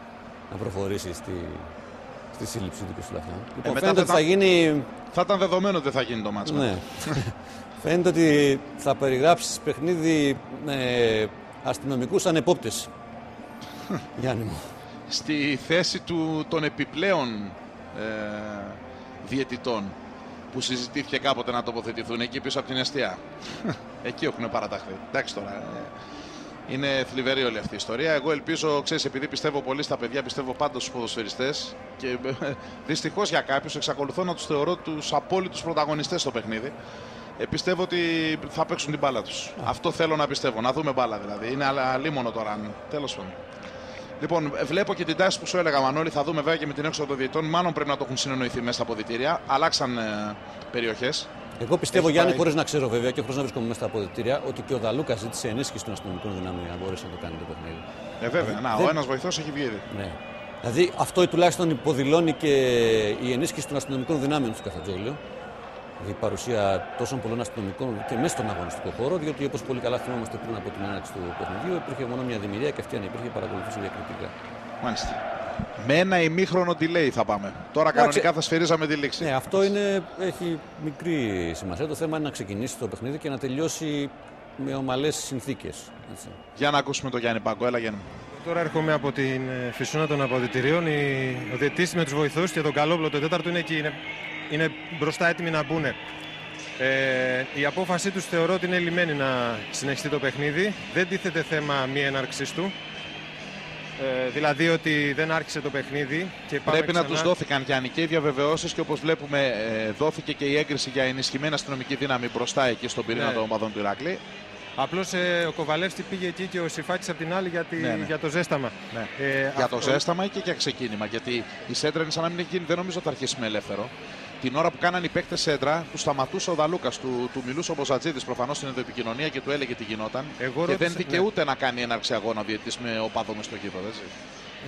να προχωρήσει στη σύλληψη του Κωστουλαφιού. Λοιπόν, φαίνεται ότι θα γίνει. Θα ήταν δεδομένο ότι δεν θα γίνει το μάτσο. Ναι. Φαίνεται ότι θα περιγράψεις παιχνίδι με αστυνομικούς ανεπόπτες. Γιάννη μου. Στη θέση των επιπλέον διαιτητών που συζητήθηκε κάποτε να τοποθετηθούν εκεί πίσω από την εστία. Εκεί έχουν παραταχθεί. Εντάξει τώρα. Είναι θλιβερή όλη αυτή η ιστορία. Εγώ ελπίζω, ξέρεις, επειδή πιστεύω πολύ στα παιδιά, πιστεύω πάντα στους ποδοσφαιριστές και δυστυχώς για κάποιους εξακολουθώ να τους θεωρώ τους απόλυτους πρωταγωνιστές στο παιχνίδι. Πιστεύω ότι θα παίξουν την μπάλα τους. Αυτό θέλω να πιστεύω. Να δούμε μπάλα δηλαδή. Είναι αλίμονο τώρα. Τέλος πάντων. Λοιπόν, βλέπω και την τάση που σου έλεγα, Μανώλη. Θα δούμε βέβαια και με την έξοδο των διαιτητών. Μάλλον πρέπει να το έχουν συνεννοηθεί μέσα στα αποδυτήρια. Αλλάξαν περιοχές. Εγώ πιστεύω, Γιάννη, χωρίς να ξέρω βέβαια και χωρίς να βρίσκομαι μέσα στα αποδυτήρια, ότι και ο Δαλούκας ζήτησε ενίσχυση των αστυνομικών δυνάμεων για να μπορέσει να το κάνει το παιχνίδι. Βέβαια. Ο ένας βοηθός έχει βγει ήδη. Ναι. Δηλαδή αυτό τουλάχιστον υποδηλώνει και η ενίσχυση των αστυνομικών δυνάμεων στο Καφτατζόγλιο. Η παρουσία τόσων πολλών αστυνομικών και μέσα στον αγωνιστικό χώρο, διότι όπως πολύ καλά θυμόμαστε πριν από την έναρξη του παιχνιδιού, υπήρχε μόνο μια δημιουργία και αυτή αν υπήρχε παρακολουθήσει διακριτικά. Μάλιστα. Με ένα ημίχρονο delay θα πάμε. Τώρα κανονικά θα σφυρίζαμε τη λήξη. Ναι, αυτό έχει μικρή σημασία. Το θέμα είναι να ξεκινήσει το παιχνίδι και να τελειώσει με ομαλές συνθήκες. Έτσι. Για να ακούσουμε τον Γιάννη Πάγκο. Έλα, Γιάννη. Τώρα έρχομαι από την φυσούνα των αποδυτηρίων. Ο διαιτητής με τους βοηθούς και τον Καλόπλο, το τέταρτο, είναι εκεί. Είναι μπροστά έτοιμοι να μπουν. Η απόφασή τους θεωρώ ότι είναι λυμμένη να συνεχιστεί το παιχνίδι. Δεν τίθεται θέμα μη έναρξης του. Δηλαδή ότι δεν άρχισε το παιχνίδι. Και πάμε πρέπει ξανά. Να τους δόθηκαν και οι διαβεβαιώσεις και όπως βλέπουμε δόθηκε και η έγκριση για ενισχυμένη αστυνομική δύναμη μπροστά εκεί στον πυρήνα των ομάδων του Ηρακλή. Απλώς ο Κοβαλεύσκη πήγε εκεί και ο Σιφάκης από την άλλη για το ζέσταμα. Ναι. Για το ζέσταμα και για ξεκίνημα. Γιατί η σέντρα είναι σαν να μην έχει γίνει, δεν νομίζω ότι θα αρχίσει με ελεύθερο. Την ώρα που κάνανε οι παίκτες σέντρα, του σταματούσε ο Δαλούκας, του μιλούσε ο Μποζατζίδης προφανώς στην ενδοεπικοινωνία και του έλεγε τι γινόταν. Δεν δικαιούται να κάνει έναρξη αγώνα ο διαιτητής με οπαδό μες στο γήπεδο.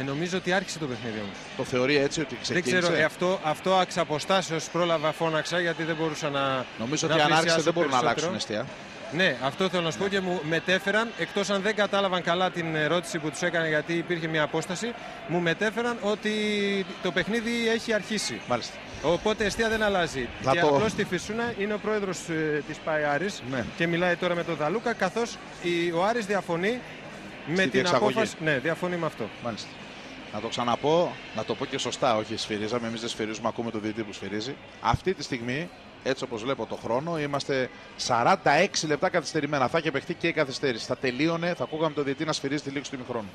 Νομίζω ότι άρχισε το παιχνίδι όμως. Το θεωρεί έτσι ότι ξεκίνησε. Δεν ξέρω, αυτό εξ αποστάσεως πρόλαβα, φώναξα γιατί δεν μπορούσα να. Νομίζω ότι αν άρχισε δεν μπορούν να αλλάξουν εστία. Ναι, αυτό θέλω να σου πω και μου μετέφεραν, εκτός αν δεν κατάλαβαν καλά την ερώτηση που τους έκανε γιατί υπήρχε μια απόσταση, μου μετέφεραν ότι το παιχνίδι έχει αρχίσει. Μάλιστα. Οπότε αιστεία δεν αλλάζει. Και απλώς στη Φυσούνα είναι ο πρόεδρος της ΠΑΕ Άρης και μιλάει τώρα με τον Δαλούκα, καθώς ο Άρης διαφωνεί με την απόφαση. Ναι, διαφωνεί με αυτό. Μάλιστα. Να το ξαναπώ, να το πω και σωστά, όχι σφυρίζαμε, εμείς δεν σφυρίζουμε, ακούμε τον διαιτητή που σφυρίζει. Αυτή τη στιγμή, έτσι όπως βλέπω το χρόνο, είμαστε 46 λεπτά καθυστερημένα. Θα είχε παιχτεί και η καθυστέρηση. Θα τελείωνε, θα ακούγαμε τον διαιτητή να σφυρίζει τη λήξη του ημιχρόνου.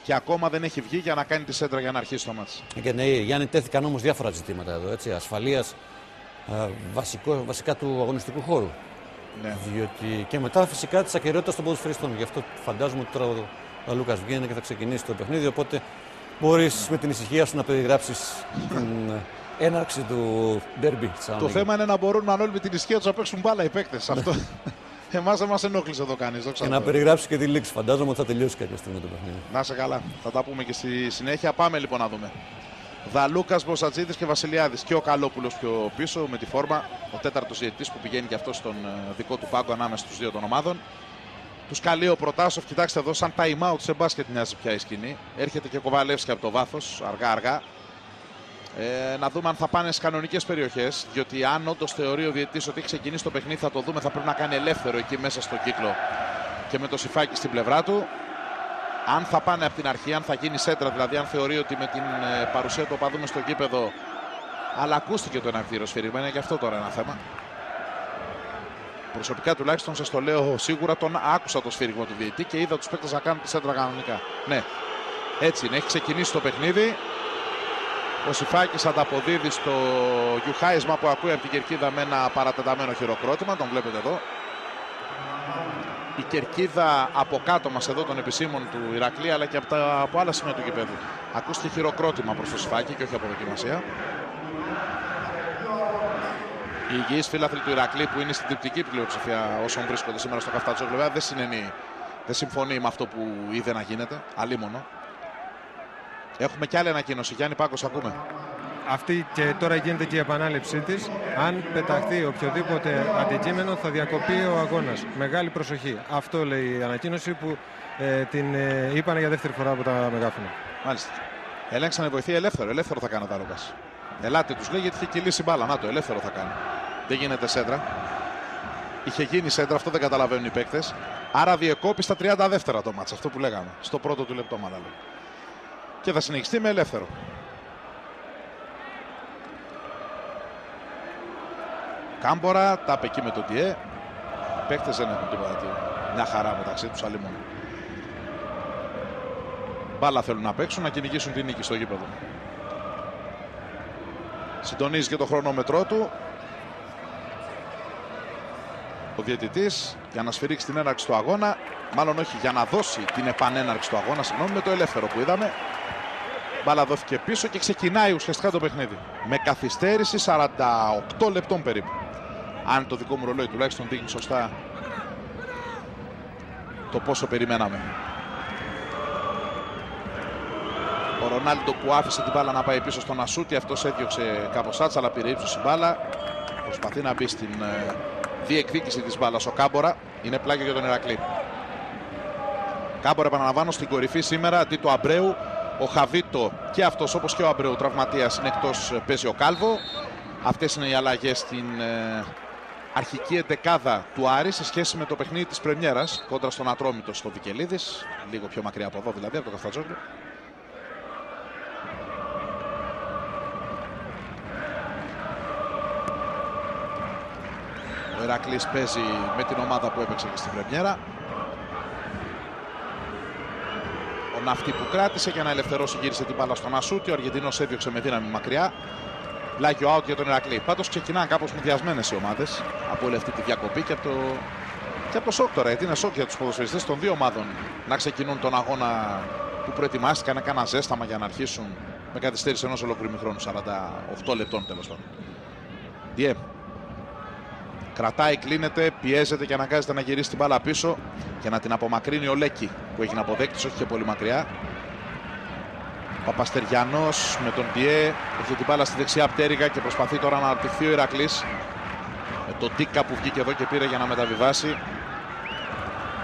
Και ακόμα δεν έχει βγει για να κάνει τη σέντρα για να αρχίσει το μάτς. Και ναι, Γιάννη, τέθηκαν όμως διάφορα ζητήματα εδώ, έτσι, ασφαλείας, βασικά του αγωνιστικού χώρου. Ναι. Διότι και μετά φυσικά της ακεραιότητας των ποδοσφαιριστών. Γι' αυτό φαντάζομαι ότι τώρα ο Λούκας βγαίνει και θα ξεκινήσει το παιχνίδι. Οπότε μπορείς με την ησυχία σου να περιγράψεις την έναρξη του ντέρμπι. Το θέμα είναι να μπορούν όλοι με την ησυχία τους να παίξουν μπάλα οι παίκτες. Αυτό εμάς δεν μας ενόχλησε εδώ κάνεις. Και να περιγράψεις και τη λήξη. Φαντάζομαι ότι θα τελειώσει κάποια στιγμή το παιχνίδι. Να είσαι καλά. Θα τα πούμε και στη συνέχεια. Πάμε λοιπόν να δούμε. Δαλούκας, Μποσατζίδης και Βασιλιάδης. Και ο Καλόπουλος πιο πίσω με τη φόρμα. Ο τέταρτος διαιτητής που πηγαίνει και αυτό στον δικό του πάγκο ανάμεσα στους δύο των ομάδων. Τους καλεί ο Προτάσοφ. Κοιτάξτε εδώ, σαν time out σε μπάσκετ μοιάζει πια η σκηνή. Έρχεται και ο Κοβαλεύσκι από το βάθος, αργά-αργά. Να δούμε αν θα πάνε στις κανονικές περιοχές. Διότι αν όντως θεωρεί ο διαιτητής ότι έχει ξεκινήσει το παιχνίδι, θα το δούμε. Θα πρέπει να κάνει ελεύθερο εκεί μέσα στο κύκλο και με το Σιφάκι στην πλευρά του. Αν θα πάνε από την αρχή, αν θα γίνει σέντρα, δηλαδή αν θεωρεί ότι με την παρουσία του οπαδού μες στο γήπεδο. Αλλά ακούστηκε το ενακτήριο σφυρίγμα, είναι και αυτό τώρα ένα θέμα. Προσωπικά τουλάχιστον σας το λέω σίγουρα, άκουσα το σφύριγμα του διαιτητή και είδα τους παίκτες να κάνουν τη σέντρα κανονικά. Ναι, έτσι είναι, έχει ξεκινήσει το παιχνίδι. Ο Σιφάκης ανταποδίδει στο γιουχάισμα που ακούει από την κερκίδα με ένα παρατεταμένο χειροκρότημα, τον βλέπετε εδώ. Η κερκίδα από κάτω μας εδώ των επισήμων του Ηρακλή, αλλά και από άλλα σημεία του γηπέδου. Ακούστηκε χειροκρότημα προς το Σιφάκη και όχι από δοκιμασία. Οι υγιείς φίλαθλοι του Ηρακλή, που είναι στην τριπτική πλειοψηφία όσων βρίσκονται σήμερα στο Καφτατζόγλου, δεν συμφωνεί με αυτό που είδε να γίνεται. Αλίμονο. Έχουμε και άλλη ανακοίνωση. Γιάννη Πάκος, ακούμε. Αυτή και τώρα γίνεται και η επανάληψή της. Αν πεταχτεί οποιοδήποτε αντικείμενο, θα διακοπεί ο αγώνας. Μεγάλη προσοχή. Αυτό λέει η ανακοίνωση που την είπανε για δεύτερη φορά από τα μεγάφωνα. Μάλιστα. Ελέγξανε βοηθεία ελεύθερο. Ελεύθερο θα κάνει ο Δαλούκας. Ελάτε, τους λέει, γιατί είχε κυλήσει μπάλα. Να το, ελεύθερο θα κάνει. Δεν γίνεται σέντρα. Είχε γίνει σέντρα, αυτό δεν καταλαβαίνουν οι παίκτες. Άρα διεκόπη στα 30 δεύτερα το μάτς. Αυτό που λέγαμε. Στο πρώτο του λεπτό, μάλλον. Και θα συνεχιστεί με ελεύθερο. Κάμπορα, τάπε εκεί με τον Τιέ. Οι παίκτες δεν έχουν τίποτα. Μια χαρά μεταξύ τους, άλλη μόνο. Μπάλα θέλουν να παίξουν, να κυνηγήσουν την νίκη στο γήπεδο. Συντονίζει και το χρονόμετρό του ο διαιτητής για να σφυρίξει την έναρξη του αγώνα. Μάλλον όχι, για να δώσει την επανέναρξη του αγώνα, συγγνώμη, με το ελεύθερο που είδαμε. Μπάλα δόθηκε πίσω και ξεκινάει ουσιαστικά το παιχνίδι. Με καθυστέρηση 48 λεπτών περίπου. Αν το δικό μου ρολόι τουλάχιστον δείχνει σωστά το πόσο περιμέναμε. Ο Ρονάλντο που άφησε την μπάλα να πάει πίσω στον Ασούτη, αυτός έδιωξε κάπως άτσα, αλλά πήρε ύψος η μπάλα. Προσπαθεί να μπει στην διεκδίκηση της μπάλας ο Κάμπορα. Είναι πλάγιο για τον Ηρακλή. Κάμπορα, επαναλαμβάνω, στην κορυφή σήμερα αντί του Αμπρέου. Ο Χαβίτο και αυτός, όπως και ο Αμπρέου, τραυματίας, είναι εκτός, παίζει ο Κάλβο. Αυτές είναι οι αλλαγές στην αρχική εντεκάδα του Άρη σε σχέση με το παιχνίδι της πρεμιέρας κόντρα στον Ατρόμητο στο Βικελίδης. Λίγο πιο μακριά από εδώ δηλαδή, από το Καφτατζόγλου. Ο Ηρακλής παίζει με την ομάδα που έπαιξε και στην πρεμιέρα. Ο Ναυτή που κράτησε για να ελευθερώσει, γύρισε την μπάλα στον Ασούτη. Ο Αργεντινός έδιωξε με δύναμη μακριά. Πλάγιο out για τον Ηρακλή. Πάντως ξεκινάνε κάπως μουδιασμένες οι ομάδες από όλη αυτή τη διακοπή και από το σοκ τώρα. Γιατί είναι σοκ για τους ποδοσφαιριστές των δύο ομάδων να ξεκινούν τον αγώνα που προετοιμάστηκαν, να κάνουν ζέσταμα για να αρχίσουν με καθυστέρηση ενός ολόκληρου χρόνου, 48 λεπτών τέλος πάντων. Διέ. Κρατάει, κλείνεται, πιέζεται και αναγκάζεται να γυρίσει την μπάλα πίσω και να την απομακρύνει ο Λέκη που έγινε αποδέκτης, όχι και πολύ μακριά. Ο Παπαστεριανός με τον Ντιέ έχει την μπάλα στη δεξιά πτέρυγα και προσπαθεί τώρα να αναπτυχθεί ο Ηρακλής με τον Τίκα που βγήκε εδώ και πήρε για να μεταβιβάσει.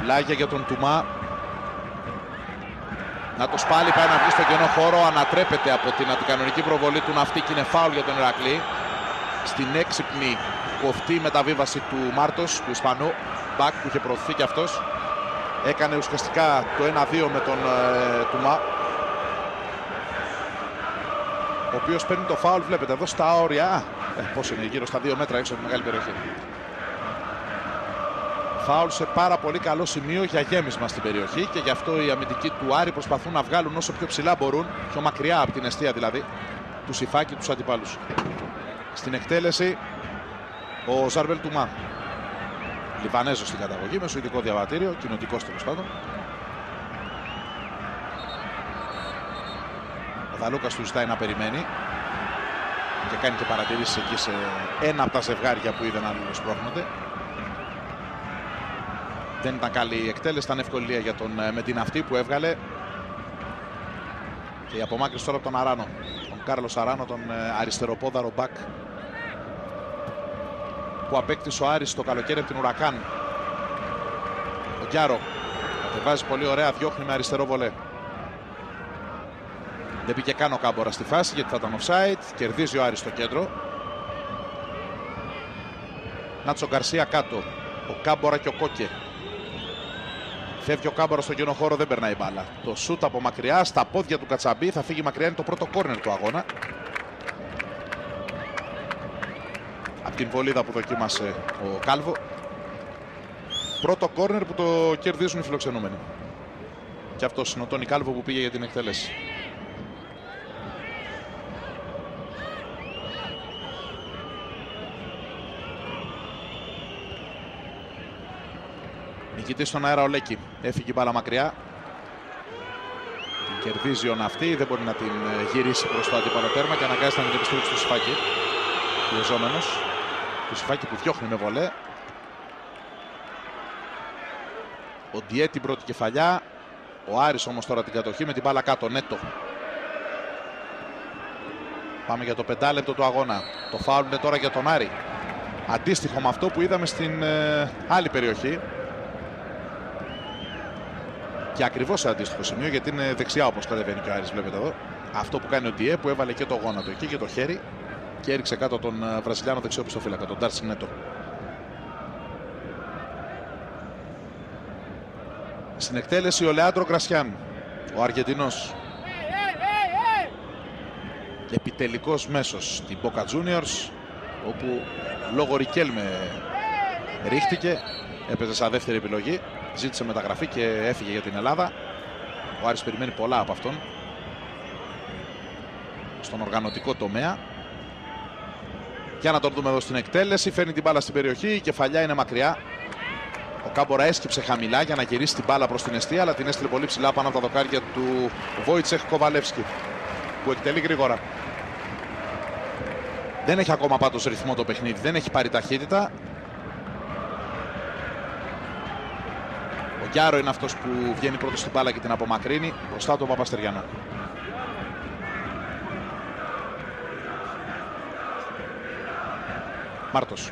Πλάγια για τον Τουμά. Να το σπάλι, πάει να βγει στο κενό χώρο, ανατρέπεται από την αντικανονική προβολή του Ναυτί και είναι φάουλ για τον Ηρακλή. Στην έξυπνη κοφτή μεταβίβαση του Μάρτος, του Ισπανού, μπακ που είχε προωθηθεί κι αυτός. Έκανε ουσιαστικά το 1-2 με τον Τουμά, ο οποίος παίρνει το φάουλ, βλέπετε εδώ στα όρια, πώς είναι, γύρω στα 2 μέτρα έξω από τη μεγάλη περιοχή. Φάουλ σε πάρα πολύ καλό σημείο για γέμισμα στην περιοχή και γι' αυτό οι αμυντικοί του Άρη προσπαθούν να βγάλουν όσο πιο ψηλά μπορούν, πιο μακριά από την εστία δηλαδή, του Σιφάκη, τους αντιπάλους. Στην εκτέλεση ο Ζαρβέλ Τουμά, Λιβανέζος στην καταγωγή, με σουηδικό διαβατήριο, κοινοτικός τέλος πάντων. Ο Δαλούκας του ζητάει να περιμένει και κάνει και παρατηρήσεις εκεί σε ένα από τα ζευγάρια που είδαν άλλοι σπρώχνονται. Δεν ήταν καλή η εκτέλεση, ήταν ευκολία για τον Μετιναυτή που έβγαλε. Και η απομάκρυνση τώρα από τον Αράνο, τον Κάρλος Αράνο, τον αριστεροπόδαρο μπακ που απέκτησε ο Άρης το καλοκαίρι από την Ουρακάν. Ο Γκιάρο κατεβάζει πολύ ωραία, διώχνει με αριστερό βολέ. Δεν πήγε καν ο Κάμπορα στη φάση γιατί θα ήταν offside. Κερδίζει ο Άρης στο κέντρο. Νάτσο Γκαρσία κάτω. Ο Κάμπορα και ο Κόκε. Φεύγει ο Κάμπορα στον κενό χώρο, δεν περνάει μπάλα. Το σούτ από μακριά στα πόδια του Κατσαμπή, θα φύγει μακριά, είναι το πρώτο κόρνερ του αγώνα. Από την βολίδα που δοκίμασε ο Κάλβο. Πρώτο κόρνερ που το κερδίζουν οι φιλοξενούμενοι. Και αυτός είναι ο Τόνι Κάλβο που πήγε για την εκτέλεση. Νικητής στον αέρα ο Λέκη. Έφυγε η μπάλα μακριά. Την κερδίζει ο Ναυτή. Δεν μπορεί να την γυρίσει προς το αντίπαλο τέρμα και αναγκάζεται να την επιστρέψει στο Σιφάκι. Πιεζόμενος. Το Σιφάκι που διώχνει με βολέ. Ο Ντιέ την πρώτη κεφαλιά. Ο Άρης όμως τώρα την κατοχή με την μπάλα κάτω. Νέτο. Πάμε για το 5 λεπτό του αγώνα. Το φάουλ είναι τώρα για τον Άρη. Αντίστοιχο με αυτό που είδαμε στην άλλη περιοχή. Και ακριβώς σε αντίστοιχο σημείο, γιατί είναι δεξιά όπως κατεβαίνει και ο Άρης, βλέπετε εδώ. Αυτό που κάνει ο Ντιέ που έβαλε και το γόνατο εκεί και το χέρι και έριξε κάτω τον Βραζιλιάνο δεξιό πιστοφύλακα, τον Ντάρσι Νέτο. Στην εκτέλεση ο Λεάντρο Γκρασιάν, ο Αργεντινός. Επιτελικός μέσος στην Boca Juniors, όπου λόγω Ρικέλμε ρίχτηκε, έπαιζε σαν δεύτερη επιλογή. Ζήτησε μεταγραφή και έφυγε για την Ελλάδα. Ο Άρης περιμένει πολλά από αυτόν στον οργανωτικό τομέα. Για να τον δούμε εδώ στην εκτέλεση. Φέρνει την μπάλα στην περιοχή, η κεφαλιά είναι μακριά. Ο Κάμπορα έσκυψε χαμηλά για να γυρίσει την μπάλα προς την εστία, αλλά την έστειλε πολύ ψηλά πάνω από τα δοκάρια του Βόιτσεχ Κοβαλεύσκι, που εκτελεί γρήγορα. Δεν έχει ακόμα πάντως ρυθμό το παιχνίδι, δεν έχει πάρει ταχύτητα. Ο Γκιάρο είναι αυτός που βγαίνει πρώτος στην μπάλα και την απομακρύνει μπροστά του Παπαστεριανό. Μάρτος.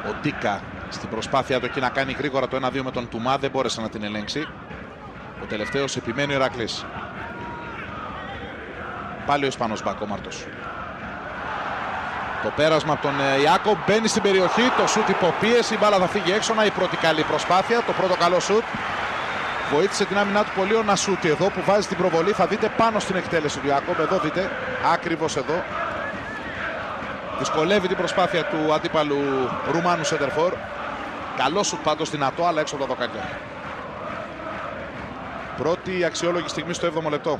Ο Ντίκα στην προσπάθεια του εκεί να κάνει γρήγορα το 1-2 με τον Τουμά, δεν μπόρεσε να την ελέγξει. Ο τελευταίος επιμένει ο Ηρακλής. Πάλι ο Ισπανός μπακ, ο Μάρτος. Το πέρασμα από τον Ιάκο μπαίνει στην περιοχή, το σούτ υποπίεση, η μπάλα θα φύγει έξω. Η πρώτη καλή προσπάθεια, το πρώτο καλό σούτ. Βοήθησε την άμυνά του πολύ ο Νασούτη εδώ που βάζει την προβολή. Θα δείτε πάνω στην εκτέλεση του Ιάκο, εδώ δείτε, ακριβώς εδώ. Δυσκολεύει την προσπάθεια του αντίπαλου Ρουμάνου σεντερφόρ. Καλό σουτ πάντως δυνατό, αλλά έξω από τα δοκάρια. Πρώτη αξιόλογη στιγμή στο 7ο λεπτό.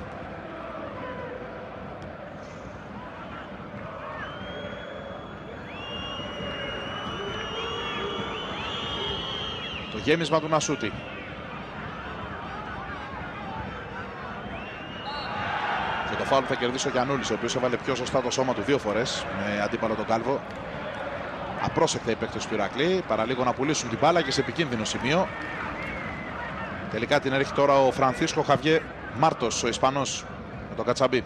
Το γέμισμα του Νασούτη. Και το φάουλ θα κερδίσει ο Γιαννούλης, ο οποίος έβαλε πιο σωστά το σώμα του 2 φορές με αντίπαλο τον Κάλβο. Απρόσεκτα οι παίκτες του Ηρακλή, παραλίγο να πουλήσουν την μπάλα και σε επικίνδυνο σημείο. Τελικά την έρχεται τώρα ο Φρανθίσκο Χαβιέ Μάρτος, ο Ισπανός, με τον Κατσαμπή.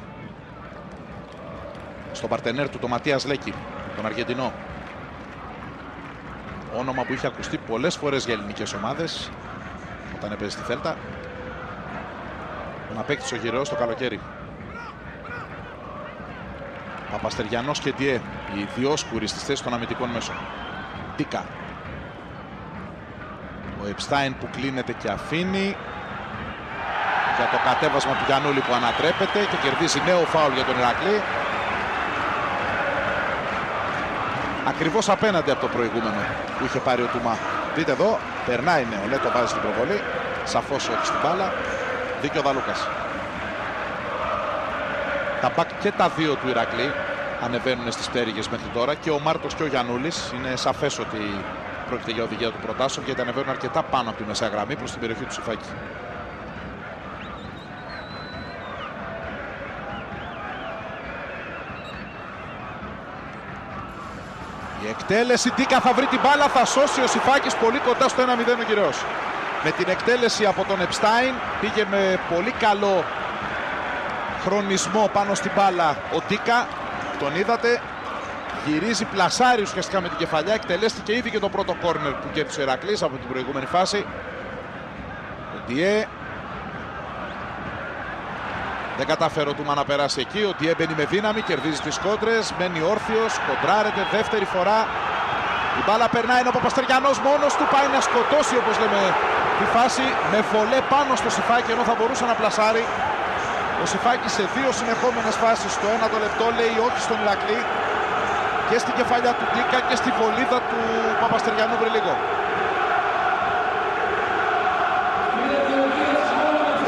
Στον παρτενέρ του, τον Ματίας Λέκη, τον Αργεντινό. Όνομα που είχε ακουστεί πολλές φορές για ελληνικές ομάδες όταν έπαιζε στη Θέλτα. τον απέκτησε ο Γυραιός το καλοκαίρι. Παπαστεριανός και Ντιέ, οι διόσκουροι στις θέσεις των αμυντικών μέσων. Τίκα. Ο Επστάιν που κλείνεται και αφήνει. Για το κατέβασμα του Γιαννούλη που ανατρέπεται και κερδίζει νέο φάουλ για τον Ηρακλή. Ακριβώς απέναντι από το προηγούμενο που είχε πάρει ο Τουμά. Δείτε εδώ, περνάει νέο, λέει, το βάζει στην προβολή. Σαφώς όχι στην μπάλα. Δίκιο Δαλούκας. Τα μπακ και τα δύο του Ηρακλή ανεβαίνουν στις πτέρυγες μέχρι τώρα, και ο Μάρτος και ο Γιαννούλης. Είναι σαφές ότι πρόκειται για οδηγία του Προτάσov, γιατί ανεβαίνουν αρκετά πάνω από τη μεσαία γραμμή προς την περιοχή του Σιφάκη. Η εκτέλεση, Τίκα θα βρει την μπάλα, θα σώσει ο Σιφάκης πολύ κοντά στο 1-0 ο Γυραιός. Με την εκτέλεση από τον Επστάιν πήγε με πολύ καλό χρονισμό πάνω στην μπάλα ο Τίκα. Τον είδατε, γυρίζει, πλασάρει ουσιαστικά με την κεφαλιά, εκτελέστηκε ήδη και το πρώτο κόρνερ που κέρδισε ο Ηρακλής από την προηγούμενη φάση. Ο Ντιέ δεν κατάφερε ο Τούμα να περάσει εκεί. Ο Ντιέ μπαίνει με δύναμη, κερδίζει τις κόντρες, μένει όρθιος, κοντράρεται δεύτερη φορά. Η μπάλα περνάει, ενώ ο Παπαστεριανός μόνος του πάει να σκοτώσει, όπως λέμε, τη φάση με βολέ πάνω στο Σιφάκη, ενώ θα μπορούσε να πλασάρει. Ο Σιφάκης σε δύο συνεχόμενες φάσεις στο 1 το λεπτό λέει όχι στον Ηρακλή, και στην κεφαλιά του Τίκα και στη βολίδα του Παπαστεριανού πριν λίγο.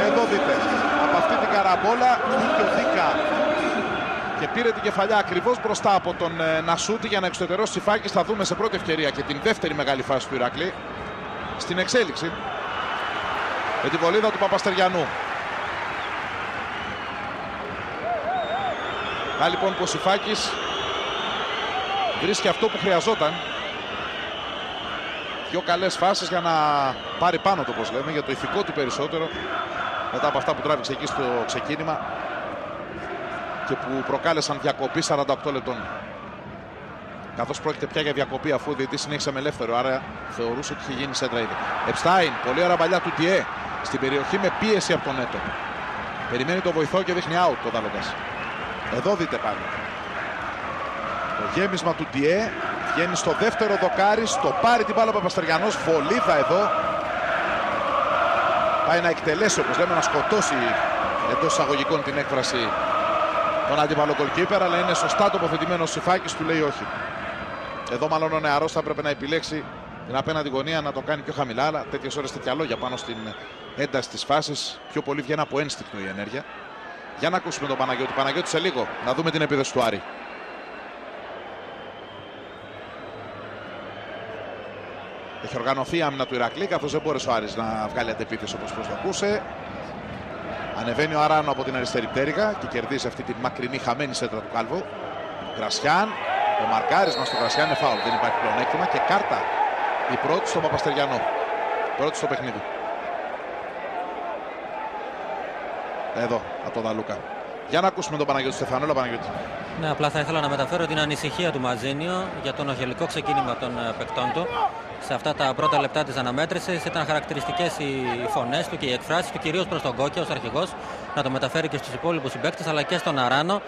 Εδώ δείτε, από αυτή την καραμπόλα βγήκε ο Τίκα και πήρε την κεφαλιά ακριβώς μπροστά από τον Νασούτη για να εξωτερώσει Σιφάκης. Θα δούμε σε πρώτη ευκαιρία και την δεύτερη μεγάλη φάση του Ηρακλή στην εξέλιξη με τη βολίδα του Παπαστεριανού. Να λοιπόν που ο Σιφάκης βρίσκει αυτό που χρειαζόταν. Πιο καλές φάσεις για να πάρει πάνω το, όπως λέμε, για το ηθικό του περισσότερο, μετά από αυτά που τράβηξε εκεί στο ξεκίνημα και που προκάλεσαν διακοπή 48 λεπτών. Καθώς πρόκειται πια για διακοπή, αφού ο διαιτητής συνέχισε με ελεύθερο, άρα θεωρούσε ότι είχε γίνει σέντρα ήδη. Επστάιν, πολύ ωραία παλιά του Ντιέ στην περιοχή με πίεση από τον Έτο. Περιμένει το βοηθό και δείχνει out το Δαλούκας. Εδώ δείτε πάλι. Το γέμισμα του Ντιέ βγαίνει στο δεύτερο δοκάρι, στο πάρει την μπάλα ο Παπαστεριανός, βολίδα εδώ. Πάει να εκτελέσει, όπως λέμε, να σκοτώσει εντός εισαγωγικών την έκφραση τον αντίπαλο goalkeeper, αλλά είναι σωστά τοποθετημένο ο Σιφάκης, του λέει όχι. Εδώ μάλλον ο νεαρός θα έπρεπε να επιλέξει την απέναντι γωνία, να το κάνει πιο χαμηλά, αλλά τέτοιες ώρες τέτοια λόγια πάνω στην ένταση της φάσης πιο πολύ βγαίνει από ένστικτο η ενέργεια. Για να ακούσουμε τον Παναγιώτη. Παναγιώτη σε λίγο, να δούμε την επίδεση του Άρη. Έχει οργανωθεί η άμυνα του Ηρακλή, καθώς δεν μπόρεσε ο Άρης να βγάλει αντεπίθεση όπως προσδοκούσε. Ανεβαίνει ο Αράνο από την αριστερή πτέρυγα και κερδίζει αυτή τη μακρινή χαμένη σέντρα του Κάλβου. Γκρασιάν, το μαρκάρισμα στο Γκρασιάν είναι φάουλ, δεν υπάρχει πλεονέκτημα, και κάρτα η πρώτη στον Παπαστεριανό. Πρώτη στο παιχνίδι. Εδώ, από τον Δαλούκα. Για να ακούσουμε τον Παναγιώτη Στεφανόλα. Παναγιώτη. Ναι, απλά θα ήθελα να μεταφέρω την ανησυχία του Μαζίνιο για τον οχελικό ξεκίνημα των παικτών του. Σε αυτά τα πρώτα λεπτά της αναμέτρησης ήταν χαρακτηριστικές οι φωνές του και οι εκφράσεις του, κυρίως προς τον Κόκκια ως αρχηγός, να το μεταφέρει και στους υπόλοιπους συμπαίκτες, αλλά και στον Αράνο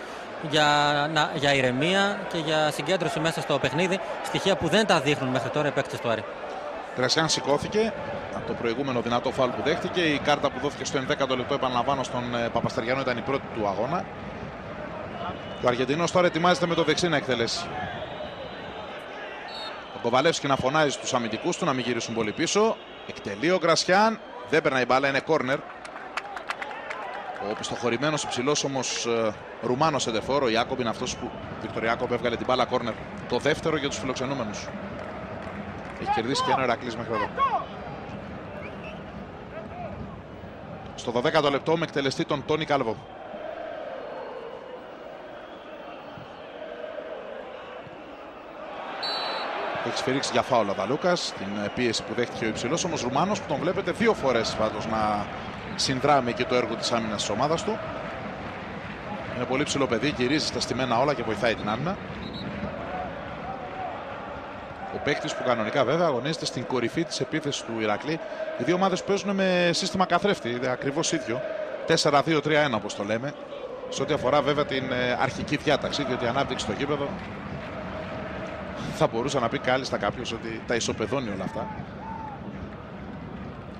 για ηρεμία και για συγκέντρωση μέσα στο παιχνίδι, στοιχεία που δεν τα δείχνουν μέχρι τώρα οι παίκτες του Άρη. Γκρασιάν σηκώθηκε από το προηγούμενο δυνατό φάουλ που δέχτηκε. Η κάρτα που δόθηκε στο 11ο λεπτό, επαναλαμβάνω, στον Παπαστεριανό ήταν η πρώτη του αγώνα. Ο Αργεντινός τώρα ετοιμάζεται με το δεξί να εκτελέσει. Ο Κοβαλεύσκι να φωνάζει στους αμυντικούς του να μην γυρίσουν πολύ πίσω. Εκτελεί ο Γκρασιάν. Δεν περνάει η μπάλα, είναι κόρνερ. Ο πιστοχωρημένος υψηλός όμως Ρουμάνος σεντερφόρ, ο Ιάκομπ, είναι αυτός που Βίκτορ Ιάκομπ έβγαλε την μπάλα κόρνερ. Το δεύτερο για τους φιλοξενούμενους. Έχει κερδίσει και ένα Ηρακλής μέχρι εδώ. Στο 12ο λεπτό με εκτελεστή τον Τόνι Κάλβο. Έχει σφυρίξει για φάουλ ο Δαλούκας, την πίεση που δέχτηκε ο υψηλός όμως Ρουμάνος, που τον βλέπετε δύο φορές πάντως να συνδράμει και το έργο της άμυνας της ομάδας του. Είναι πολύ ψηλό παιδί, γυρίζει στα στημένα όλα και βοηθάει την άμυνα. Ο παίκτης που κανονικά βέβαια αγωνίζεται στην κορυφή της επίθεσης του Ηρακλή. Οι δύο ομάδες παίζουν με σύστημα καθρέφτη, ακριβώς ίδιο. 4-2-3-1 όπως το λέμε. Σε ό,τι αφορά βέβαια την αρχική διάταξη, διότι η ανάπτυξη στο γήπεδο θα μπορούσε να πει κάλλιστα κάποιος ότι τα ισοπεδώνει όλα αυτά.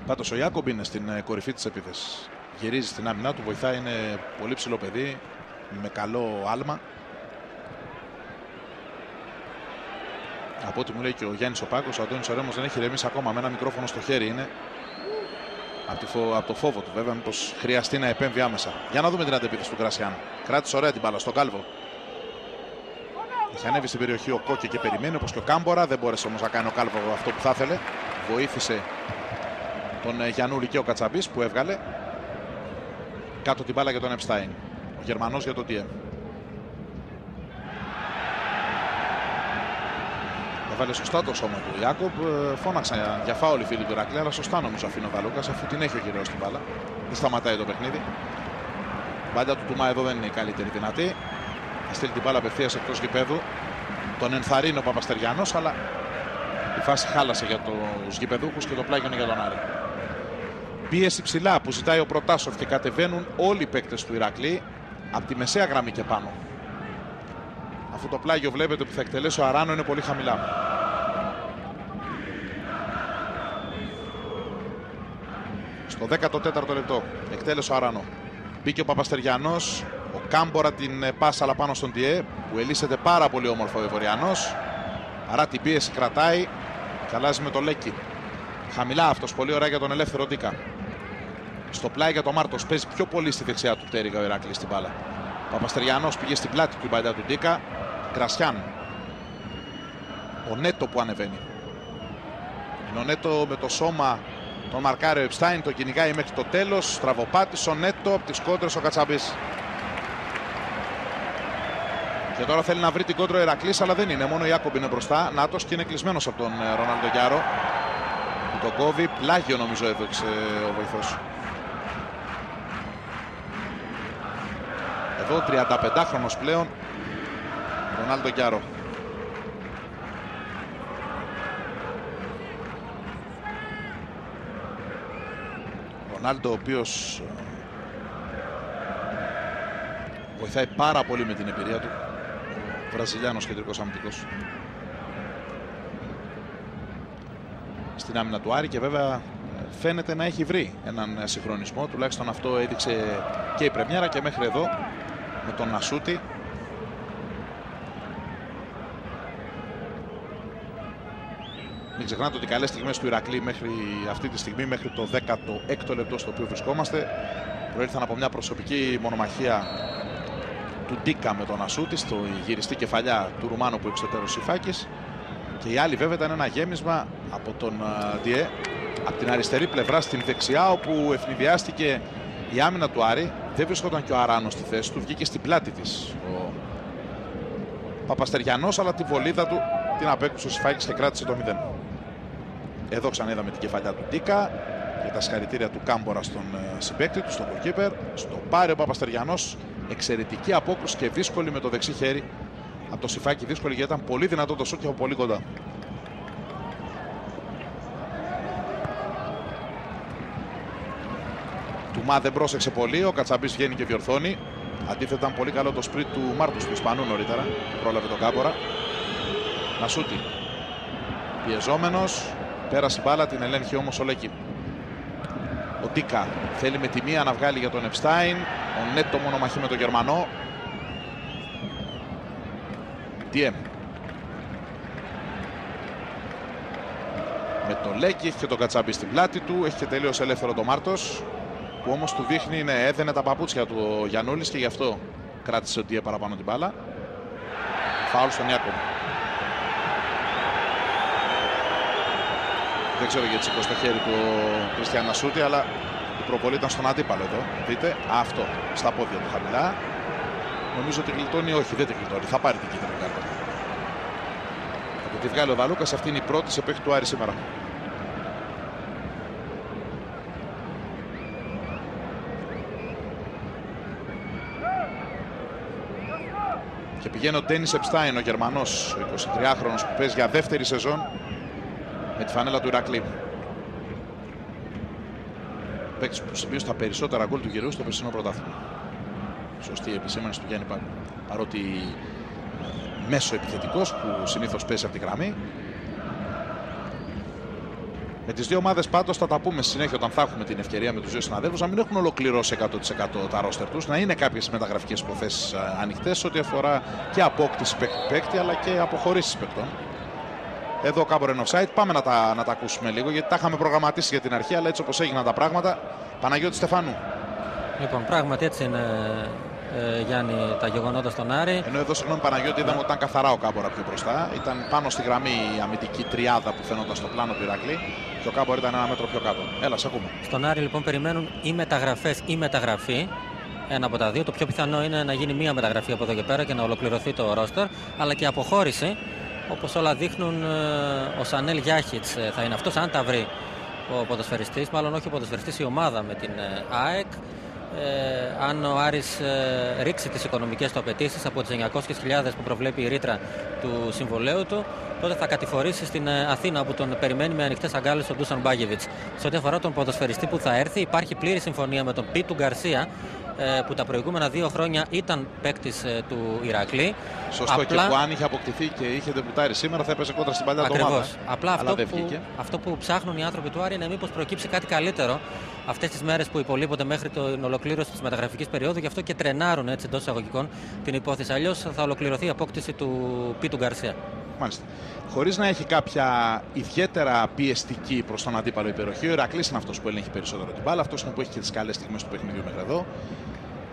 Πάντως ο Ιάκομπ είναι στην κορυφή της επίθεσης. Γυρίζει στην άμυνά του, βοηθάει, είναι πολύ ψηλό παιδί, με καλό άλμα. Από ό,τι μου λέει και ο Γιάννης ο Πάκος, ο Αντώνης ο Ρέμος δεν έχει ηρεμήσει ακόμα, με ένα μικρόφωνο στο χέρι είναι. Από το φόβο του βέβαια, μήπως χρειαστεί να επέμβει άμεσα. Για να δούμε την αντεπίθεση του Γκρασιάν. Κράτησε ωραία την μπάλα στον Κάλβο. Είχε ανέβει στην περιοχή ο Κόκκι και περιμένει, όπως και ο Κάμπορα. Δεν μπόρεσε όμως να κάνει ο Κάλβο αυτό που θα ήθελε. Βοήθησε τον Γιαννούλη και ο Κατσαμπής που έβγαλε. Κάτω την μπάλα για τον Επστάιν. Ο Γερμανός για το DM. Έβαλε σωστά το σώμα του Ιάκομπ. Φώναξαν για φάουλ οι φίλοι του Ηρακλή, αλλά σωστά νομίζω αφήνει ο Δαλούκας, αφού την έχει ο γυραιός την μπάλα. Δεν σταματάει το παιχνίδι. Η μπάλα του Τουμά εδώ δεν είναι η καλύτερη δυνατή. Θα στείλει την μπάλα απευθείας εκτός γηπέδου. Τον ενθαρρύνει ο Παπαστεριανός, αλλά η φάση χάλασε για τους γηπεδούχους και το πλάγιο είναι για τον Άρη. Πίεση ψηλά που ζητάει ο Προτάσοφ και κατεβαίνουν όλοι οι παίκτες του Ηρακλή από τη μεσαία γραμμή και πάνω. Αφού το πλάγιο βλέπετε που θα εκτελέσει ο Αράνο είναι πολύ χαμηλά. Στο 14ο λεπτό εκτέλεσε ο Αράνο. Μπήκε ο Παπαστεριανός, ο Κάμπορα την πάσα αλλά πάνω στον Τιέ που ελύσεται πάρα πολύ όμορφο ο Ευωριανός. Άρα την πίεση κρατάει και αλλάζει με το Λέκι. Χαμηλά αυτός, πολύ ωραία για τον ελεύθερο Ντίκα. Στο πλάι για τον Μάρτος, παίζει πιο πολύ στη δεξιά του Τέριγα ο Ηράκλης στην μπάλα. Ο Παπαστεριανός πήγε στην πλάτη του μπαλιά του Ντίκα. Γκρασιάν. Ο Νέτο που ανεβαίνει. Είναι ο Νέτο με το σώμα, τον μαρκάρει ο Επστάιν, το κυνηγάει μέχρι το τέλος. Στραβοπάτης ο Νέτο, από τις κόντρες ο Κατσαμπής. Και τώρα θέλει να βρει την κόντρα ο Ηρακλής, αλλά δεν είναι. Μόνο ο Ιάκομπ είναι μπροστά. Νάτος και είναι κλεισμένος από τον Ρονάλντο Γκιάρο. Που το κόβει. Πλάγιο νομίζω έδωξε ο βοηθός. Εδώ 35χρονος πλέον Ρονάλντο Γκιάρο. Ρονάλντο ο οποίος βοηθάει πάρα πολύ με την εμπειρία του. Ο Βραζιλιάνος κεντρικός αμυντικός στην άμυνα του Άρη και βέβαια φαίνεται να έχει βρει έναν συγχρονισμό. Τουλάχιστον αυτό έδειξε και η πρεμιέρα και μέχρι εδώ με τον Νασούτη. Μην ξεχνάτε ότι οι καλές στιγμές του Ηρακλή μέχρι αυτή τη στιγμή, μέχρι το 16ο λεπτό στο οποίο βρισκόμαστε, προήλθαν από μια προσωπική μονομαχία του Ντίκα με τον Νασούτη στο γυριστή κεφαλιά του Ρουμάνου που εξωτερό Σιφάκης. Και η άλλη βέβαια ήταν ένα γέμισμα από τον Ντιέ από την αριστερή πλευρά στην δεξιά, όπου ευνηδιάστηκε η άμυνα του Άρη. Δεν βρισκόταν και ο Αράνος στη θέση του, βγήκε στην πλάτη της ο Παπαστεριανός, αλλά τη βολίδα του την απέκρουσε ο Σιφάκης και κράτησε το 0. Εδώ ξαναείδαμε την κεφαλιά του Ντίκα και τα συγχαρητήρια του Κάμπορα στον συμπαίκτη του, στον goalkeeper. Στο πάρει ο Παπαστεριανός, εξαιρετική απόκρουση και δύσκολη με το δεξί χέρι από το Σιφάκη. Δύσκολη γιατί ήταν πολύ δυνατό το σούτ και από πολύ κοντά. Τουμά δεν πρόσεξε πολύ, ο Κατσαμπής βγαίνει και διορθώνει. Αντίθετα ήταν πολύ καλό το σπριτ του Μάρτους του Ισπανού νωρίτερα, πρόλαβε τον Κάμπορα. Νασούτη πιεζόμενος, πέρασε μπάλα, την ελέγχει όμως ο Λέκι. Ο Ντίκα θέλει με τη μία να βγάλει για τον Επστάιν. Ο Νέτο μονομαχεί με τον Γερμανό. DM με τον Λέκι, έχει και τον Κατσαμπή στην πλάτη του, έχει και τελείως ελεύθερο το Μάρτος, που όμως του δείχνει έδαινε τα παπούτσια του ο Γιαννούλης και γι' αυτό κράτησε ο DM παραπάνω την μπάλα. Φάουλ στον Ιάκομπ. Δεν ξέρω γιατί σηκώσει το χέρι του Κριστιαν Νασούτη, αλλά η προπολή ήταν στον αντίπαλο εδώ. Δείτε, αυτό, στα πόδια του χαμηλά. Νομίζω ότι γλιτώνει, όχι, δεν τη γλιτώνει, θα πάρει την κίτρινη κάρτα. Θα τη βγάλει ο Δαλούκας, αυτή είναι η πρώτη σε παίκτη του Άρη σήμερα. Και πηγαίνει ο Ντένις Επστάιν, ο Γερμανός, ο 23χρονος που παίζει για δεύτερη σεζόν με τη φανέλα του Ηρακλή. παίκτης που συμπίωσε τα περισσότερα γκολ του γυρού στο περσινό πρωτάθλημα. Σωστή επισήμανση του Γιάννη Παύλου. Παρότι μέσο επιθετικός που συνήθως πέσει από τη γραμμή. Με τις δύο ομάδες πάντως θα τα πούμε στη συνέχεια όταν θα έχουμε την ευκαιρία με τους δύο συναδέλφους να μην έχουν ολοκληρώσει 100% τα ρόστερ τους, να είναι κάποιες μεταγραφικές υποθέσεις ανοιχτές ό,τι αφορά και απόκτηση παίκτη αλλά και αποχωρήσεις παίκτων. Εδώ ο Κάμπορ είναι offside. Πάμε να τα ακούσουμε λίγο γιατί τα είχαμε προγραμματίσει για την αρχή, αλλά έτσι όπως έγιναν τα πράγματα. Παναγιώτη Στεφάνου. Λοιπόν, πράγματι έτσι είναι, Γιάννη, τα γεγονότα στον Άρη. Ενώ εδώ, συγγνώμη Παναγιώτη, είδαμε ότι ήταν καθαρά ο Κάμπορα πιο μπροστά. Ήταν πάνω στη γραμμή η αμυντική τριάδα που φαινόταν στο πλάνο του Ηρακλή. Και ο Κάμπορα ήταν ένα μέτρο πιο κάτω. Έλα, σε ακούμε. Στον Άρη λοιπόν περιμένουν ή μεταγραφές ή μεταγραφή. Ένα από τα δύο. Το πιο πιθανό είναι να γίνει μία μεταγραφή από εδώ και πέρα και να ολοκληρωθεί το ρόστερ. Αλλά και αποχώρηση. Όπως όλα δείχνουν, ο Σανέλ Γιάχιτς θα είναι αυτός, αν τα βρει ο ποδοσφαιριστής, μάλλον όχι ο ποδοσφαιριστής, η ομάδα με την ΑΕΚ. Αν ο Άρης ρίξει τις οικονομικές του απαιτήσεις από τις 900.000 που προβλέπει η ρήτρα του συμβολέου του, τότε θα κατηφορήσει στην Αθήνα που τον περιμένει με ανοιχτές αγκάλες ο Ντούσαν Μπάγεβιτς. Σε ό,τι αφορά τον ποδοσφαιριστή που θα έρθει, υπάρχει πλήρη συμφωνία με τον Πίτου Γκαρσία, που τα προηγούμενα 2 χρόνια ήταν παίκτης του Ηρακλή. Σωστό. Απλά... και που αν είχε αποκτηθεί και είχε ντεμπουτάρει σήμερα θα έπαιζε κόντρα στην παλιά ομάδα. Ακριβώς. Απλά αυτό που ψάχνουν οι άνθρωποι του Άρη είναι μήπως προκύψει κάτι καλύτερο αυτές τις μέρες που υπολείπονται μέχρι την ολοκλήρωση της μεταγραφικής περίοδου. Γι' αυτό και τρενάρουν έτσι εντός εισαγωγικών την υπόθεση. Αλλιώς θα ολοκληρωθεί η απόκτηση του Πίτου Γκαρσία. Μάλιστα. Χωρίς να έχει κάποια ιδιαίτερα πιεστική προς τον αντίπαλο υπεροχή, ο Ηρακλής είναι αυτός που ελέγχει περισσότερο την μπάλα. Αυτός είναι που έχει και τις καλές στιγμές του παιχνιδιού μέχρι εδώ.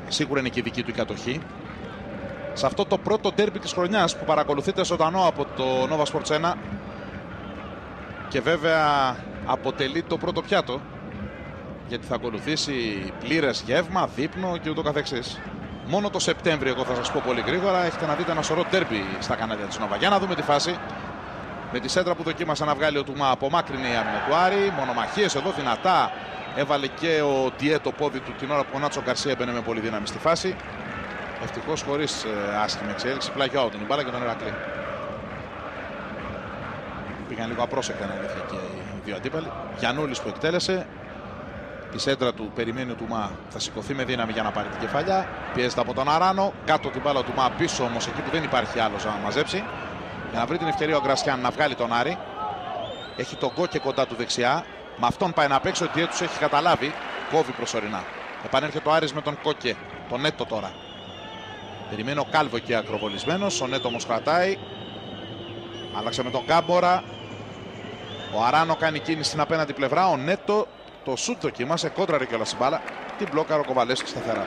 Σίγουρα είναι και η δική του η κατοχή. Σε αυτό το πρώτο ντέρμπι της χρονιάς που παρακολουθείτε ζωντανό από το Nova Sports 1 και βέβαια αποτελεί το πρώτο πιάτο, γιατί θα ακολουθήσει πλήρες γεύμα, δείπνο και ούτω καθεξής. Μόνο το Σεπτέμβριο, εγώ θα σας πω πολύ γρήγορα, έχετε να δείτε ένα σωρό ντέρμπι στα κανάλια της Nova. Για να δούμε τη φάση. Με τη σέντρα που δοκίμασε να βγάλει ο Τουμά, απομάκρυνε η άμυνα του Άρη. Μονομαχίες εδώ δυνατά. Έβαλε και ο Τιέ το πόδι του την ώρα που ο Νάτσο Γκαρσία έμπαινε με πολύ δύναμη στη φάση. Ευτυχώς χωρίς άσχημη εξέλιξη. Πλάγιο out την μπάλα και τον Ηρακλή. Πήγαν λίγο απρόσεκτα να αλήθεια και οι δύο αντίπαλοι. Γιαννούλης που εκτέλεσε. Η σέντρα του περιμένει ο Τουμά. Θα σηκωθεί με δύναμη για να πάρει την κεφαλιά. Πιέζεται από τον Αράνο. Κάτω την μπάλα του Τουμά. Πίσω όμως εκεί που δεν υπάρχει άλλος να μαζέψει. Για να βρει την ευκαιρία ο Γκρασιάν να βγάλει τον Άρη. Έχει τον Γκόκε κοντά του δεξιά. Με αυτόν πάει να παίξει, ο Τιέ τους έχει καταλάβει. Κόβει προσωρινά. Επανέρχεται ο Άρης με τον Κόκε. Τον Νέτο τώρα. Περιμένει ο Κάλβο εκεί ακροβολισμένος. Ο Νέτο όμως κρατάει. Άλλαξε με τον Κάμπορα. Ο Αράνο κάνει κίνηση στην απέναντι πλευρά. Ο Νέτο το σούτ δοκίμασε. Κόντραρε κιόλας στην μπάλα. Την μπλόκαρε ο Κοβαλέσκι σταθερά.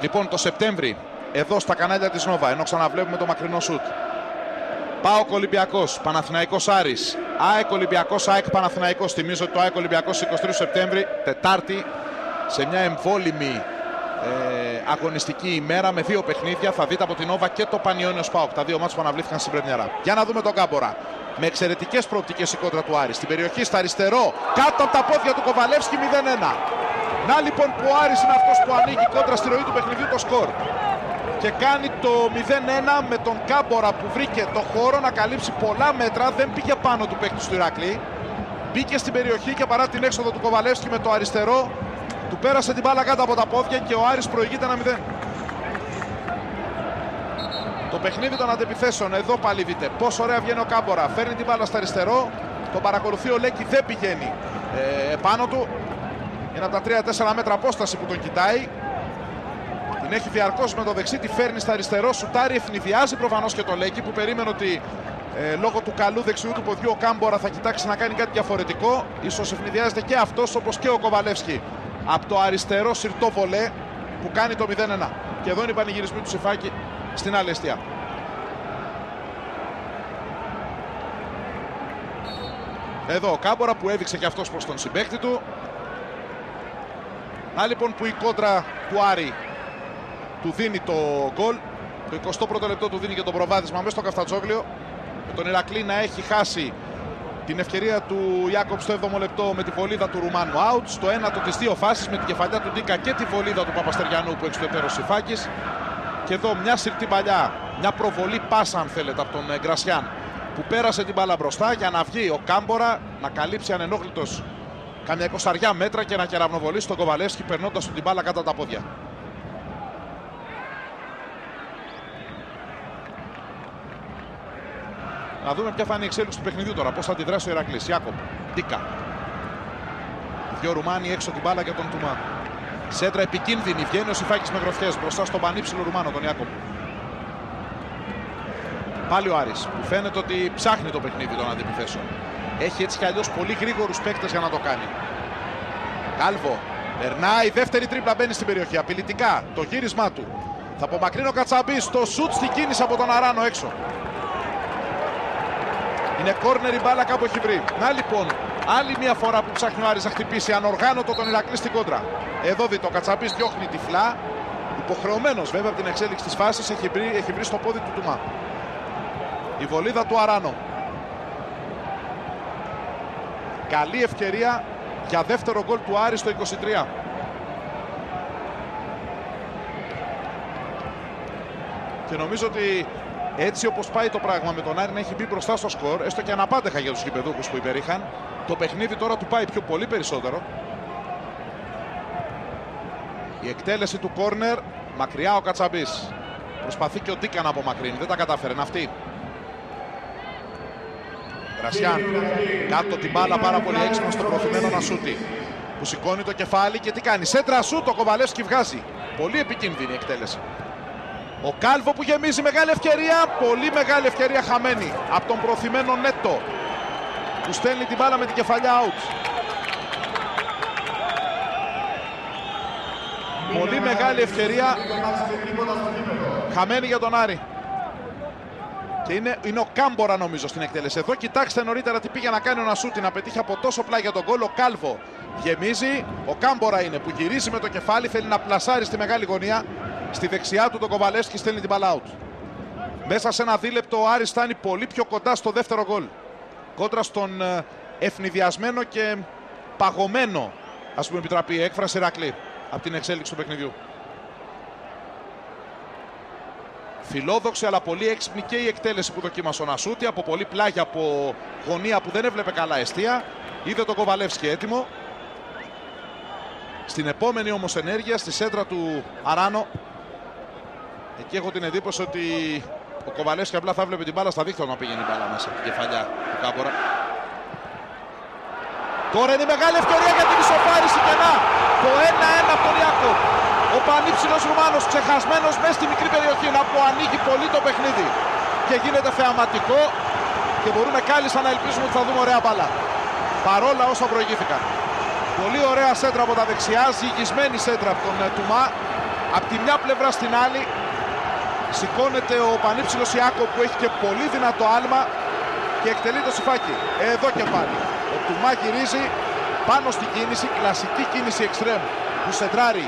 Λοιπόν, το Σεπτέμβρη εδώ στα κανάλια της Νόβα, ενώ ξαναβλέπουμε το μακρινό σούτ. ΠΑΟΚ Ολυμπιακός, Παναθηναϊκός Άρης. ΑΕΚ Ολυμπιακός, ΑΕΚ Παναθηναϊκός. Θυμίζω ότι το ΑΕΚ Ολυμπιακός 23 Σεπτέμβρη, Τετάρτη, σε μια εμβόλυμη αγωνιστική ημέρα με 2 παιχνίδια. Θα δείτε από την Νόβα και το Πανιόνιος ΠΑΟΚ. Τα 2 μάτς που αναβλήθηκαν στην πρεμιέρα. Για να δούμε τον Κάμπορα. Με εξαιρετικές προοπτικές η κόντρα του Άρη. Στην περιοχή, στα αριστερό, κάτω από τα πόδια του Κοβαλεύσκι 0-1. Να λοιπόν που ο Άρης είναι αυτός που ανοίγει κόντρα στη ροή του παιχνιδιού το σκορ. Και κάνει το 0-1 με τον Κάμπορα που βρήκε το χώρο να καλύψει πολλά μέτρα. Δεν πήγε πάνω του παίκτη του Ηρακλή. Μπήκε στην περιοχή και παρά την έξοδο του Κοβαλεύσκι με το αριστερό, του πέρασε την μπάλα κάτω από τα πόδια και ο Άρης προηγείται 1-0. Το παιχνίδι των αντεπιθέσεων, εδώ πάλι δείτε πόσο ωραία βγαίνει ο Κάμπορα. Φέρνει την μπάλα στα αριστερό, τον παρακολουθεί ο Λέκη, δεν πηγαίνει επάνω του. Είναι από τα 3-4 μέτρα απόσταση που τον κοιτάει. Την έχει διαρκώς με το δεξί, τη φέρνει στα αριστερό, σουτάρει, ευνηδιάζει προφανώς και το Λέκη που περίμενε ότι λόγω του καλού δεξιού του ποδιού ο Κάμπορα θα κοιτάξει να κάνει κάτι διαφορετικό. Ίσως ευνηδιάζεται και αυτός όπως και ο Κοβαλεύσκι από το αριστερό συρτό βολέ που κάνει το 0-1. Και εδώ είναι οι πανηγυρισμοί του Σιφάκη στην άλλη εστία. Εδώ ο Κάμπορα που έδειξε και αυτός προς τον συμπαίκτη του. Να λοιπόν που η κόντρα του Άρη του δίνει το γκολ. Το 21ο λεπτό του δίνει και το προβάδισμα μέσα στο Καφτατζόγλιο. Με τον Ηρακλή να έχει χάσει την ευκαιρία του Ιάκοψ στο 7ο λεπτό με τη βολίδα του Ρουμάνου out. Στο 1ο τις 2 φάσεις με την κεφαλιά του Ντίκα και τη βολίδα του Παπαστεριανού που έχει στο επέρος Σιφάκης. Και εδώ μια συρτή παλιά, μια προβολή πάσα αν θέλετε από τον Γκρασιάν που πέρασε την μπάλα μπροστά για να βγει ο Κάμπορα να καλύψει ανενόχλητος κάμια 20 μέτρα και να κεραυνοβολήσει τον Κοβαλεύσκι περνώντας του την μπάλα κάτω από τα πόδια. Να δούμε ποια θα είναι η εξέλιξη του παιχνιδιού τώρα. Πώς θα αντιδράσει ο Ηρακλής. Ιάκοπ, Ντίκα. Δύο Ρουμάνοι έξω την μπάλα για τον Τουμά. Σέντρα επικίνδυνη. Βγαίνει ο Σιφάκης με γροθιές μπροστά στον πανύψηλο Ρουμάνο, τον Ιάκοπ. Πάλι ο Άρης που φαίνεται ότι ψάχνει το παιχνίδι των αντιπιθέσεων. Έχει έτσι κι αλλιώς πολύ γρήγορους παίκτες για να το κάνει. Κάλβο. Περνάει. Δεύτερη τρίπλα μπαίνει στην περιοχή. Απειλητικά το γύρισμά του. Θα απομακρύνει ο Κατσαμπής. Το σουτ στην κίνηση από τον Αράνο έξω. Είναι κόρνερ η μπάλα, κάπου έχει βρει. Να λοιπόν, άλλη μια φορά που ψάχνει ο Άρης να χτυπήσει ανοργάνωτο τον Ηρακλή στην κόντρα. Εδώ δείτε, ο Κατσαμπής διώχνει τυφλά. Υποχρεωμένος βέβαια από την εξέλιξη της φάσης, έχει βρει στο πόδι του Τουμά. Η βολίδα του Αράνο. Καλή ευκαιρία για δεύτερο γκολ του Άρη στο 23. Και νομίζω ότι έτσι όπως πάει το πράγμα με τον Άρη να έχει μπει μπροστά στο σκορ, έστω και αναπάντεχα για τους γηπεδούχους που υπερήχαν, το παιχνίδι τώρα του πάει πιο πολύ περισσότερο. Η εκτέλεση του κόρνερ, μακριά ο Κατσαμπής. Προσπαθεί και ο Ντίκα να απομακρύνει, δεν τα κατάφερε, να αυτή. Γρασιάν, κάτω την μπάλα πάρα πολύ έξυπνα στο προωθημένο Νασούτη, που σηκώνει το κεφάλι και τι κάνει. Σέντρα σούτ, ο Κοβαλεύσκι βγάζει. Πολύ επικίνδυνη εκτέλεση. Ο Κάλβο που γεμίζει, μεγάλη ευκαιρία, πολύ μεγάλη ευκαιρία χαμένη από τον προωθημένο Νέτο, που στέλνει την μπάλα με την κεφαλιά out. Πολύ μεγάλη ευκαιρία χαμένη για τον Άρη. Και είναι ο Κάμπορα νομίζω στην εκτέλεση. Εδώ κοιτάξτε νωρίτερα τι πήγε να κάνει ο Νασούτη, να πετύχει από τόσο πλάγια τον γκολ. Ο Κάλβο γεμίζει, ο Κάμπορα είναι που γυρίζει με το κεφάλι, θέλει να πλασάρει στη μεγάλη γωνία. Στη δεξιά του τον Κοβαλεύσκι στέλνει την μπάλα out. Μέσα σε ένα δίλεπτο ο Άρης φτάνει πολύ πιο κοντά στο δεύτερο γκολ. Κόντρα στον ευνηδιασμένο και παγωμένο, ας πούμε επιτραπεί η έκφραση, Ηρακλή από την εξέλιξη του παιχνιδιού. Φιλόδοξη αλλά πολύ έξυπνη και η εκτέλεση που δοκίμασε ο Νασούτη από πολύ πλάγια, από γωνία που δεν έβλεπε καλά εστία. Είδε τον Κοβαλεύσκι έτοιμο. Στην επόμενη όμως ενέργεια, στη σέντρα του Αράνο, εκεί έχω την εντύπωση ότι ο Κοβαλεύσκι απλά θα βλέπει την μπάλα στα δίχτυα να πήγαινε η μπάλα μέσα από την κεφαλιά του Κάμπορα. Τώρα είναι μεγάλη ευκαιρία για την ισοφάριση κενά. Το 1-1 από τον Ιάκοπ. Ο πανύψηλος Ρουμάνος ξεχασμένος μέσα στη μικρή περιοχή, να που ανοίγει πολύ το παιχνίδι και γίνεται θεαματικό και μπορούμε κάλλιστα να ελπίζουμε ότι θα δούμε ωραία μπάλα. Παρόλα όσα προηγήθηκαν. Πολύ ωραία σέντρα από τα δεξιά, ζυγισμένη σέντρα από τον Τουμά. Από τη μια πλευρά στην άλλη σηκώνεται ο πανύψηλος Ιάκοπ που έχει και πολύ δυνατό άλμα και εκτελεί το Σιφάκι. Εδώ και πάλι. Ο Τουμά γυρίζει πάνω στην κίνηση, κλασική κίνηση εξτρέμ που σεντράρει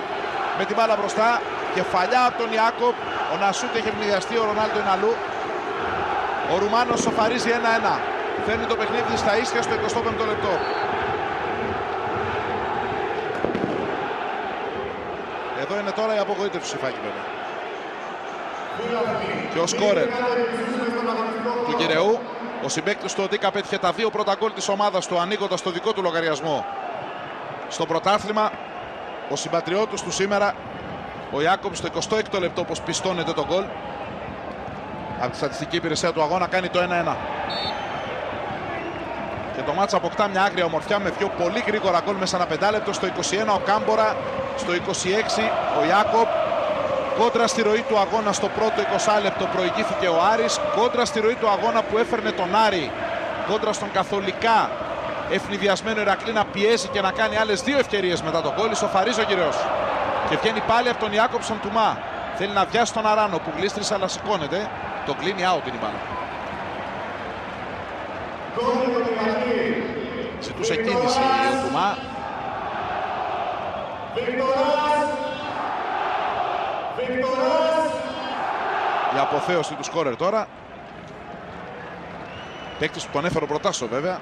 με την μπάλα μπροστά. Κεφαλιά από τον Ιάκοπ. Ο Νασούτ έχει ευνηδιαστεί, ο Ρονάλντο είναι αλλού. Ο Ρουμάνος σοφαρίζει 1-1. Φέρνει το παιχνίδι στα ίσια στο 25ο λεπτό. Εδώ είναι τώρα η απογοήτευση του Σιφάκη βέβαια. Και ο σκόρερ του Κυραιού, ο συμπαίκτης του Ντίκα, πέτυχε τα δύο πρώτα γκολ της ομάδας του, ανοίγοντας το δικό του λογαριασμό στο πρωτάθλημα. Ο συμπατριώτης του σήμερα, ο Ιάκωβιτς, στο 26ο λεπτό, όπως πιστώνεται το γκολ από τη στατιστική υπηρεσία του αγώνα, κάνει το 1-1. Και το μάτς αποκτά μια άγρια ομορφιά με δύο πολύ γρήγορα γκολ μέσα ένα πεντάλεπτο. Στο 21 ο Κάμπορα, στο 26 ο Ιάκοπ. Κόντρα στη ροή του αγώνα στο πρώτο 20 λεπτό προηγήθηκε ο Άρης. Κόντρα στη ροή του αγώνα που έφερνε τον Άρη, κόντρα στον καθολικά ευνηδιασμένο Ηρακλή να πιέσει και να κάνει άλλες δύο ευκαιρίες μετά τον γκολ. Ισοφαρίζει ο Κυραιός. Και βγαίνει πάλι από τον Ιάκοπ στον Τουμά. Θέλει να βιάσει τον Αράνο που γλίστρισε αλλά σηκώνεται. Το κλείνει out την μπάλα. Ζητούσε κίνηση ο Τουμά. Η αποθέωση του σκόρερ τώρα. Παίκτης που τον έφερε ο Προτάσο βέβαια.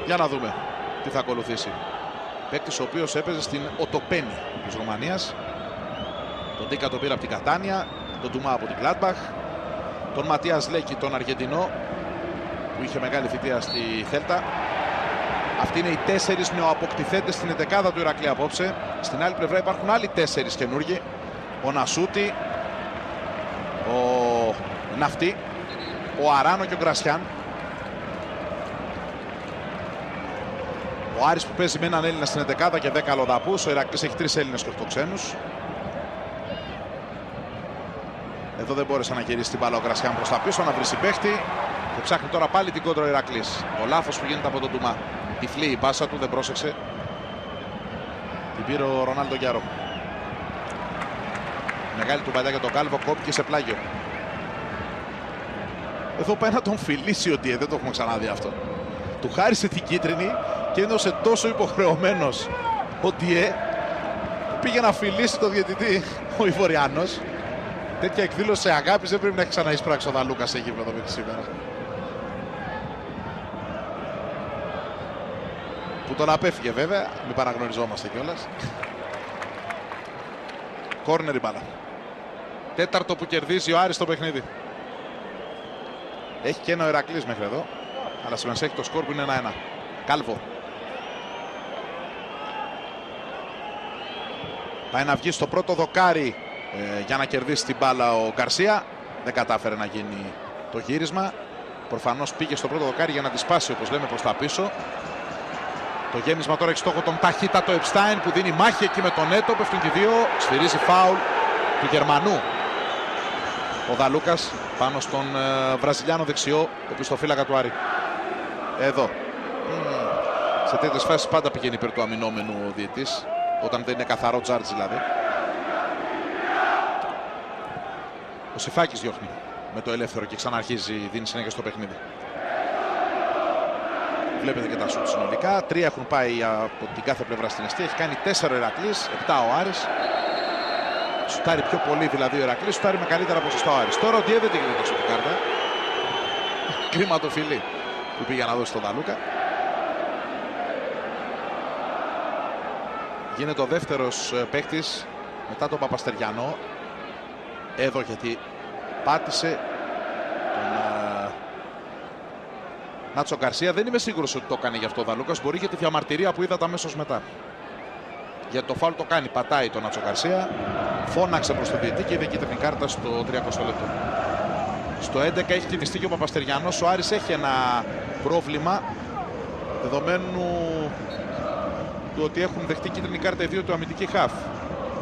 Για να δούμε τι θα ακολουθήσει. Παίκτης ο οποίος έπαιζε στην Οτοπένη της Ρουμανίας. Τον Ντίκα τον πήρε από την Κατάνια, τον Τουμά από την Gladbach. τον Ματίας Λέκη, τον Αργεντινό, που είχε μεγάλη θητεία στη Θέλτα. Αυτοί είναι οι 4 νεοαποκτηθέντες στην 11η του Ηρακλή απόψε. Στην άλλη πλευρά υπάρχουν άλλοι 4 καινούργοι. Ο Νασούτη, ο Ναυτή, ο Αράνο και ο Γκρασιάν. Ο Άρης που παίζει με έναν Έλληνα στην 11η και 10 αλλοδαπούς. Ο Ηρακλής έχει 3 Έλληνες και 8 ξένους. Εδώ δεν μπόρεσε να γυρίσει την μπάλα ο Γκρασιάν προς τα πίσω, να βρει συμπαίχτη. Και ψάχνει τώρα πάλι την κόντρα ο Ηρακλής. Το λάθος που γίνεται από τον Ντουμά. Τυφλή η πάσα του, δεν πρόσεξε. Την πήρε ο Ρονάλντο Γκιάρο. Μεγάλη του παλιά για τον Κάλβο, κόπηκε σε πλάγιο. Εδώ πάει να τον φιλήσει ο Ντιέ, δεν το έχουμε ξαναδεί αυτό. Του χάρισε την κίτρινη και έδωσε τόσο υποχρεωμένος ο Ντιέ. Πήγε να φιλήσει το διαιτητή ο Ιβοριάνος. Τέτοια εκδήλωση αγάπης δεν πρέπει να έχει ξαναεισπράξει ο Δαλούκας σε γήπεδο μέχρι σήμερα. Που τον απέφυγε βέβαια, μην παραγνωριζόμαστε κιόλας. Κόρνερ η μπάλα. Τέταρτο που κερδίζει ο Άρης στο παιχνίδι. Έχει και ένα ο Ηρακλής μέχρι εδώ, αλλά σημασία έχει το σκορ που είναι 1-1. Κάλβο. Πάει να βγει στο πρώτο δοκάρι για να κερδίσει την μπάλα ο Γκαρσία. Δεν κατάφερε να γίνει το γύρισμα. Προφανώς πήγε στο πρώτο δοκάρι για να τη σπάσει, όπως λέμε, προς τα πίσω. Το γέμισμα τώρα έχει στόχο τον ταχύτατο Επστάιν που δίνει μάχη εκεί με τον Νέτο. Πέφτουν και δύο. Σφυρίζει φάουλ του Γερμανού ο Δαλούκας πάνω στον Βραζιλιάνο δεξιό οπισθοφύλακα του Άρη. Εδώ. Σε τέτοιες φάσεις πάντα πηγαίνει υπέρ του αμυνόμενου ο διαιτής, όταν δεν είναι καθαρό τζάρτζ δηλαδή. Ο Σιφάκης διώχνει με το ελεύθερο και ξαναρχίζει, δίνει συνέχεια στο παιχνίδι. Βλέπετε και τα σουτ συνολικά. 3 έχουν πάει από την κάθε πλευρά στην αιστεία. Έχει κάνει 4 ο Ηρακλής, 7 ο Άρης. Σουτάρει πιο πολύ δηλαδή ο Ηρακλής, σουτάρει με καλύτερα ποσοστά ο Άρης. Τώρα ο Ντιέ δεν την κλείτωσε την κάρτα. Κρίμα το φιλί που πήγε να δώσει τον Δαλούκα. Γίνεται ο δεύτερος παίκτης μετά τον Παπαστεριανό. Εδώ γιατί πάτησε τον Νάτσο Γκαρσία. Δεν είμαι σίγουρος ότι το έκανε γι' αυτό ο Δαλούκας. Μπορεί για τη διαμαρτυρία που είδατε αμέσως μετά. Γιατί το φάουλ το κάνει, πατάει τον Νάτσο Γκαρσία. Φώναξε προς το διαιτή και είδε κίτρινη κάρτα στο 30 λεπτό. Στο 11 έχει κινηστεί και ο Παπαστεριανός. Ο Άρης έχει ένα πρόβλημα δεδομένου του ότι έχουν δεχτεί κίτρινη κάρτα οι δύο του αμυντική χαφ.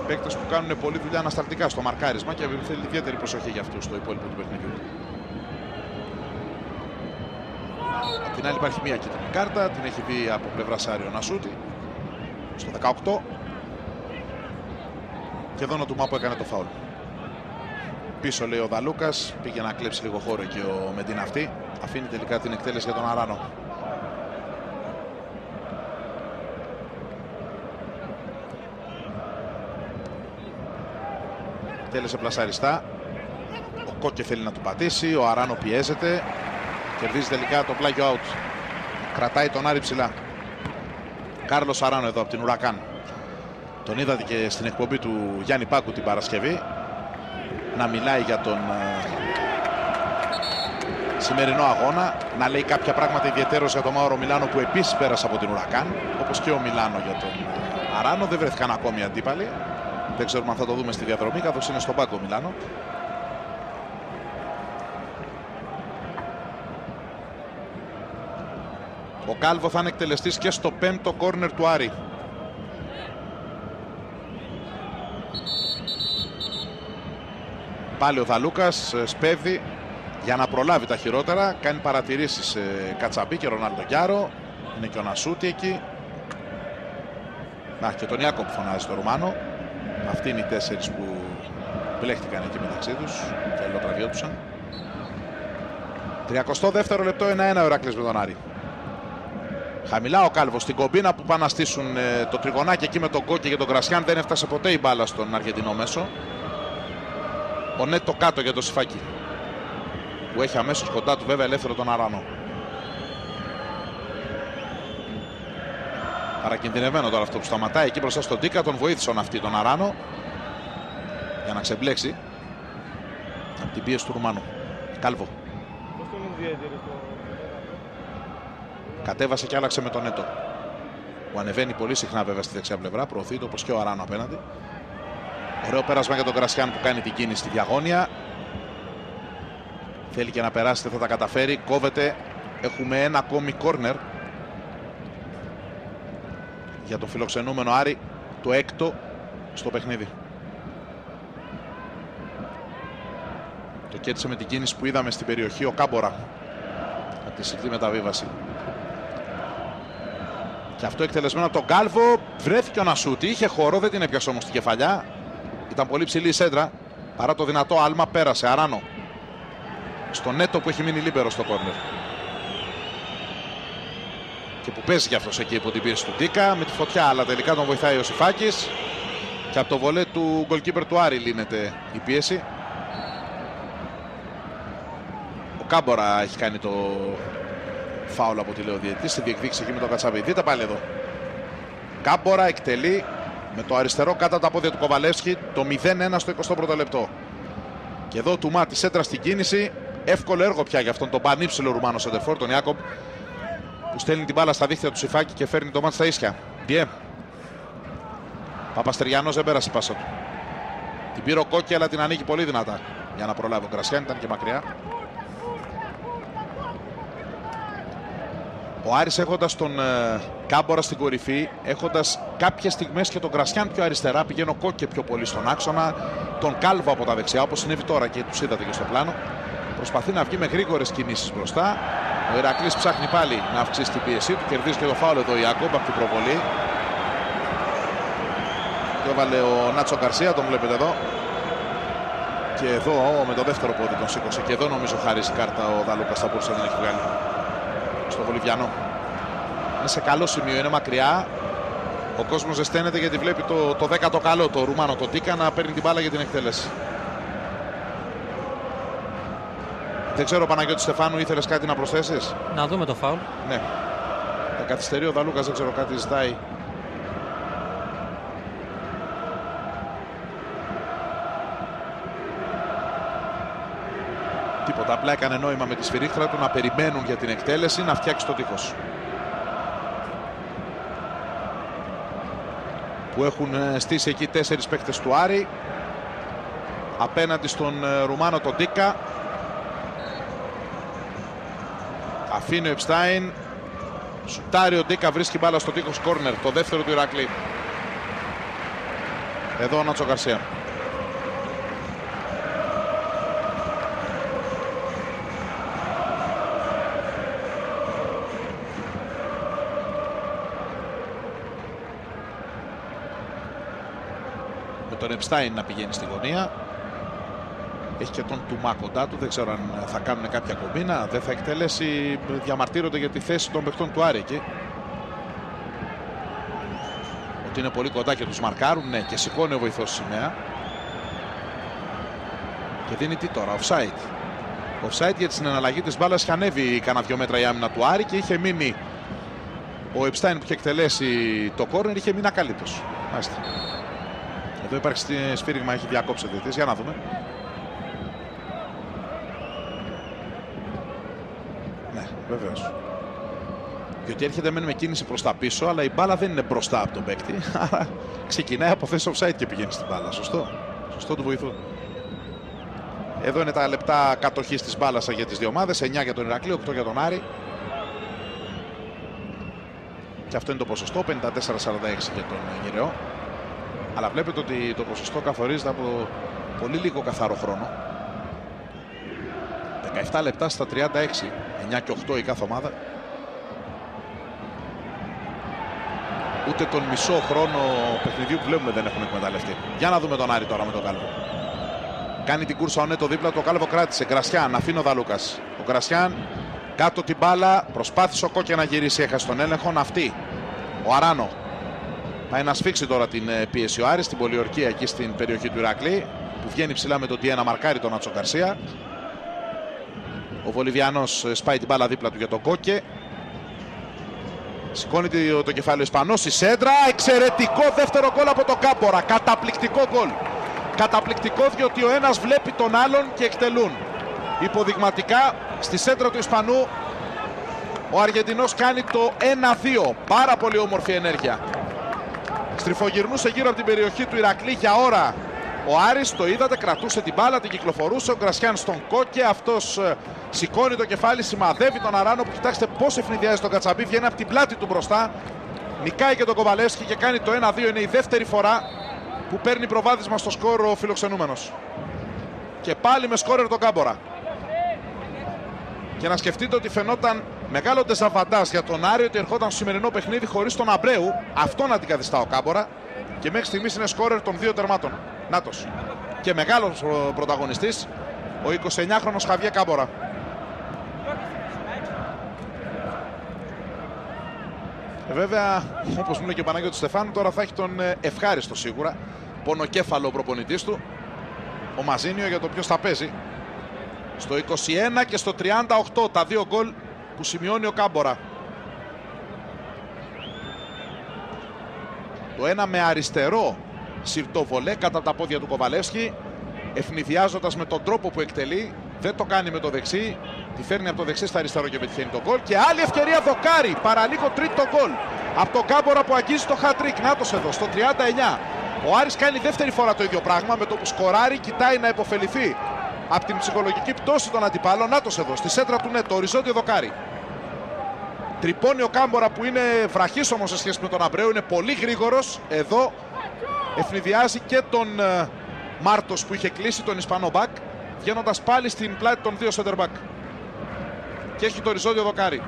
Παίκτες που κάνουν πολλή δουλειά ανασταλτικά στο μαρκάρισμα και θέλει ιδιαίτερη προσοχή για αυτούς στο υπόλοιπο του παιχνιδιού. Απ' την άλλη υπάρχει μία κίτρινη κάρτα, την έχει δει από πλευρά Σάριο Νασούτη στο 18. Και εδώ ο Ντουμά που έκανε το φάουλ. Πίσω λέει ο Δαλούκας, πήγε να κλέψει λίγο χώρο και ο Μεντίνα αυτή. Αφήνει τελικά την εκτέλεση για τον Αράνο. Τέλεσε πλασαριστά. Ο Κόκκε θέλει να του πατήσει. Ο Αράνο πιέζεται. Κερδίζει τελικά το πλάγιο out. Κρατάει τον Άρη ψηλά. Κάρλος Αράνο εδώ από την Ουρακάν. Τον είδατε και στην εκπομπή του Γιάννη Πάκου την Παρασκευή να μιλάει για τον σημερινό αγώνα. Να λέει κάποια πράγματα ιδιαιτέρως για τον Μάουρο Μιλάνο που επίσης πέρασε από την Ουρακάν. Όπως και ο Μιλάνο για τον Αράνο. Δεν βρέθηκαν ακόμη αντίπαλοι. Δεν ξέρουμε αν θα το δούμε στη διαδρομή, καθώς είναι στον πάγκο Μιλάνο. Ο Κάλβο θα είναι εκτελεστής και στο 5ο κόρνερ του Άρη. Πάλι ο Δαλούκας σπέβδει για να προλάβει τα χειρότερα. Κάνει παρατηρήσεις σε Κατσαμπή και Ρονάλντο Γκιάρο. Είναι και ο Νασούτη εκεί. Να, και τον Ιάκοπ φωνάζει το Ρουμάνο. Αυτοί είναι οι 4 που μπλέχτηκαν εκεί μεταξύ τους και αλληλοτραβιώτουσαν. 32ο λεπτό, 1-1 ο Ηρακλής με τον Άρη. Χαμηλά ο Κάλβος στην κομπίνα που πάνε να στήσουν το τριγωνάκι εκεί με τον Κόκκι και τον Γκρασιάν. Δεν έφτασε ποτέ η μπάλα στον Αργεντινό μέσο. Ο Νέτο κάτω για το Σιφάκι που έχει αμέσως κοντά του βέβαια ελεύθερο τον Αράνο. Παρακινδυνευμένο τώρα αυτό που σταματάει εκεί μπροστά στον Τίκα. Τον βοήθησαν αυτή τον Αράνο για να ξεμπλέξει από την πίεση του Ρουμάνου. Κάλβο. Κατέβασε και άλλαξε με τον Νέτο, που ανεβαίνει πολύ συχνά βέβαια στη δεξιά πλευρά. Προωθεί το όπως και ο Αράνο απέναντι. Ωραίο πέρασμα για τον Γκρασιάν που κάνει την κίνηση στη διαγώνια. Θέλει και να περάσει, δεν θα τα καταφέρει. Κόβεται. Έχουμε ένα ακόμη κόρνερ για τον φιλοξενούμενο Άρη, το έκτο στο παιχνίδι. Το κέρδισε με την κίνηση που είδαμε στην περιοχή ο Κάμπορα. Από τη συχνή μεταβίβαση. Και αυτό εκτελεσμένο από τον Κάλβο. Βρέθηκε ο Νασούτη. Είχε χώρο, δεν την έπιασε όμως την κεφαλιά. Ήταν πολύ ψηλή η σέντρα. Παρά το δυνατό άλμα πέρασε. Αράνο. Στο Νέτο που έχει μείνει λίμπερο στο κόρνερ. Και που παίζει κι αυτός εκεί υπό την πίεση του Ντίκα. Με τη φωτιά, αλλά τελικά τον βοηθάει ο Σιφάκης. Και από το βολέ του γκολκίπερ του Άρη λύνεται η πίεση. Ο Κάμπορα έχει κάνει το φάουλ από τη λέει ο διαιτητής. Στη διεκδίκηση εκεί με τον Κατσαβή. Δείτε πάλι εδώ. Κάμπορα εκτελεί με το αριστερό κάτω από τα πόδια του Κοβαλεύσκη το 0-1 στο 21ο λεπτό. Και εδώ του Μάτι σέντρα στην κίνηση. Εύκολο έργο πια για αυτόν τον πανύψηλο Ρουμάνο σεντερφόρ, τον Ιάκομπ, που στέλνει την μπάλα στα δίχτυα του Σιφάκη και φέρνει το μάτι στα ίσια. Διέ. Παπαστεριανός δεν πέρασε η πάσα του. Την πήρε ο Κόκκι, αλλά την ανοίγει πολύ δυνατά για να προλάβει ο Γκρασιάν, ήταν και μακριά. Ο Άρης έχοντας τον Κάμπορα στην κορυφή, έχοντας κάποιες στιγμές και τον Γκρασιάν πιο αριστερά, πηγαίνει ο Κόκκι πιο πολύ στον άξονα, τον Κάλβο από τα δεξιά, όπως συνέβη τώρα και τους είδατε και στο πλάνο. Προσπαθεί να βγει με γρήγορες κινήσεις μπροστά. Ο Ηρακλής ψάχνει πάλι να αυξήσει την πίεσή του. Κερδίζει και το φάουλ εδώ η Ιάκομπ από την προβολή. Το έβαλε ο Νάτσο Γκαρσία, τον βλέπετε εδώ. Και εδώ με το δεύτερο πόδι τον σήκωσε. Και εδώ νομίζω χαρίζει κάρτα ο Δαλούκας, θα μπορούσε να την έχει βγάλει. Στο Βολιβιανό. Είναι σε καλό σημείο, είναι μακριά. Ο κόσμος ζεσταίνεται γιατί βλέπει το 10ο καλό, το Ρουμάνο, το Τίκα, να παίρνει την μπάλα για την εκτέλεση. Δεν ξέρω, Παναγιώτη Στεφάνου, ήθελες κάτι να προσθέσεις? Να δούμε το φάουλ. Ναι. Θα καθυστερεί ο Δαλούκας, δεν ξέρω, κάτι ζητάει. Τίποτα, απλά έκανε νόημα με τη σφυρίχτρα του να περιμένουν για την εκτέλεση, να φτιάξει το τείχος. Που έχουν στήσει εκεί 4 παίκτες του Άρη. Απέναντι στον Ρουμάνο τον Ντίκα. Αφήνει ο Επστάιν. Σουτάρει ο Ντίκα, βρίσκει μπάλα στο τείχος, κόρνερ, το δεύτερο του Ηρακλή. Εδώ ο Νάτσο Γκαρσία. Με τον Επστάιν να πηγαίνει στη γωνία. Έχει και τον Τουμά κοντά του, δεν ξέρω αν θα κάνουν κάποια κομπίνα, δεν θα εκτελέσει, διαμαρτύρονται για τη θέση των παιχτών του Άρη εκεί. Ότι είναι πολύ κοντά και τους μαρκάρουν, ναι, και σηκώνει ο βοηθός σημαία. Και δίνει τι τώρα, offside. Offside γιατί στην εναλλαγή της μπάλας είχε ανέβει κανένα 2 μέτρα η άμυνα του Άρη και είχε μείνει ο Επστάιν που είχε εκτελέσει το κόρνερ, είχε μείνει ακαλύτως. Μάλιστα. Εδώ υπάρχει σφύριγμα, έχει διακόψει ο διαιτητής, για να δούμε. Βεβαίως. Διότι έρχεται με κίνηση προς τα πίσω, αλλά η μπάλα δεν είναι μπροστά από τον παίκτη. Άρα ξεκινάει από θέση offside και πηγαίνει στην μπάλα. Σωστό. Σωστό του βοηθού. Εδώ είναι τα λεπτά κατοχής της μπάλας για τις δύο ομάδες. 9 για τον Ηρακλή, 8 για τον Άρη. Και αυτό είναι το ποσοστό. 54-46 για τον Γυραιό. Αλλά βλέπετε ότι το ποσοστό καθορίζεται από πολύ λίγο καθαρό χρόνο. 17 λεπτά στα 36. 9 και 8 η κάθε ομάδα. Ούτε τον μισό χρόνο παιχνιδιού που βλέπουμε δεν έχουν εκμεταλλευτεί. Για να δούμε τον Άρη τώρα με τον Κάλβο. Κάνει την κούρσα ο Νέτο δίπλα του, ο Κάλβο κράτησε. Γκρασιάν, αφήνει ο Δαλούκας. Ο Γκρασιάν κάτω την μπάλα. Προσπάθησε ο Κόκκι να γυρίσει, έχασε τον έλεγχο. Αυτή. Ο Αράνο. Πάει να σφίξει τώρα την πίεση ο Άρης στην πολιορκία εκεί στην περιοχή του Ηρακλή. Που βγαίνει ψηλά με τον Τιέ να μαρκάρει τον Νάτσο Γκαρσία. Ο Βολιβιανός σπάει την μπάλα δίπλα του για τον Κόκκε. Σηκώνει το κεφάλι ο Ισπανός, η σέντρα. Εξαιρετικό δεύτερο γκολ από τον Κάμπορα. Καταπληκτικό γκολ. Καταπληκτικό διότι ο ένας βλέπει τον άλλον και εκτελούν. υποδειγματικά στη σέντρα του Ισπανού. Ο Αργεντινός κάνει το 1-2. Πάρα πολύ όμορφη ενέργεια. Στριφογυρνούσε γύρω από την περιοχή του Ηρακλή για ώρα. Ο Άρης, το είδατε, κρατούσε την μπάλα, την κυκλοφορούσε. Ο Γκρασιάν στον Κόκε. Αυτός σηκώνει το κεφάλι, σημαδεύει τον Αράνο που κοιτάξτε πώς ευνηδιάζει τον Κατσαμπή. Βγαίνει από την πλάτη του μπροστά. Νικάει και τον Κοβαλεύσκι και κάνει το 1-2. Είναι η δεύτερη φορά που παίρνει προβάδισμα στο σκορ ο φιλοξενούμενος. Και πάλι με σκόρερ τον Κάμπορα. Και να σκεφτείτε ότι φαινόταν μεγάλο ντεζαβαντάζ για τον Άρη ότι ερχόταν στο σημερινό παιχνίδι χωρίς τον Αμπρέου. Αυτόν αντικαθιστά ο Κάμπορα. Και μέχρι στιγμής είναι σκόρερ των 2 τερμάτων. Νάτος. Και μεγάλος πρωταγωνιστής ο 29χρονος Χαβιέ Κάμπορα. Βέβαια, όπως μου λέει και ο Παναγιώτης Στεφάνου, τώρα θα έχει τον ευχάριστο σίγουρα πονοκέφαλο προπονητής του, ο Μαζίνιο, για το ποιος θα παίζει. Στο 21 και στο 38 τα 2 γκολ που σημειώνει ο Κάμπορα. Το ένα με αριστερό σιρτοβολέ κατά τα πόδια του Κοβαλεύσκι, ευνηδιάζοντας με τον τρόπο που εκτελεί. Δεν το κάνει με το δεξί, τη φέρνει από το δεξί στα αριστερό και πετυχαίνει το γκολ. Και άλλη ευκαιρία δοκάρι, παραλίγο τρίτο γκολ από τον Κάμπορα που αγγίζει το hat-trick. Νάτος εδώ, στο 39. Ο Άρης κάνει δεύτερη φορά το ίδιο πράγμα, με το που σκοράρει κοιτάει να υποφεληθεί από την ψυχολογική πτώση των αντιπάλων. Νάτος εδώ, στη σέντρα του το οριζόντιο δοκάρι. Τρυπώνει ο Κάμπορα που είναι βραχής όμως σε σχέση με τον Αμπρέου, είναι πολύ γρήγορος. Εδώ ευνηδιάζει και τον Μάρτος που είχε κλείσει τον Ισπανό μπακ, βγαίνοντας πάλι στην πλάτη των 2 center back. Και έχει το οριζόντιο δοκάρι.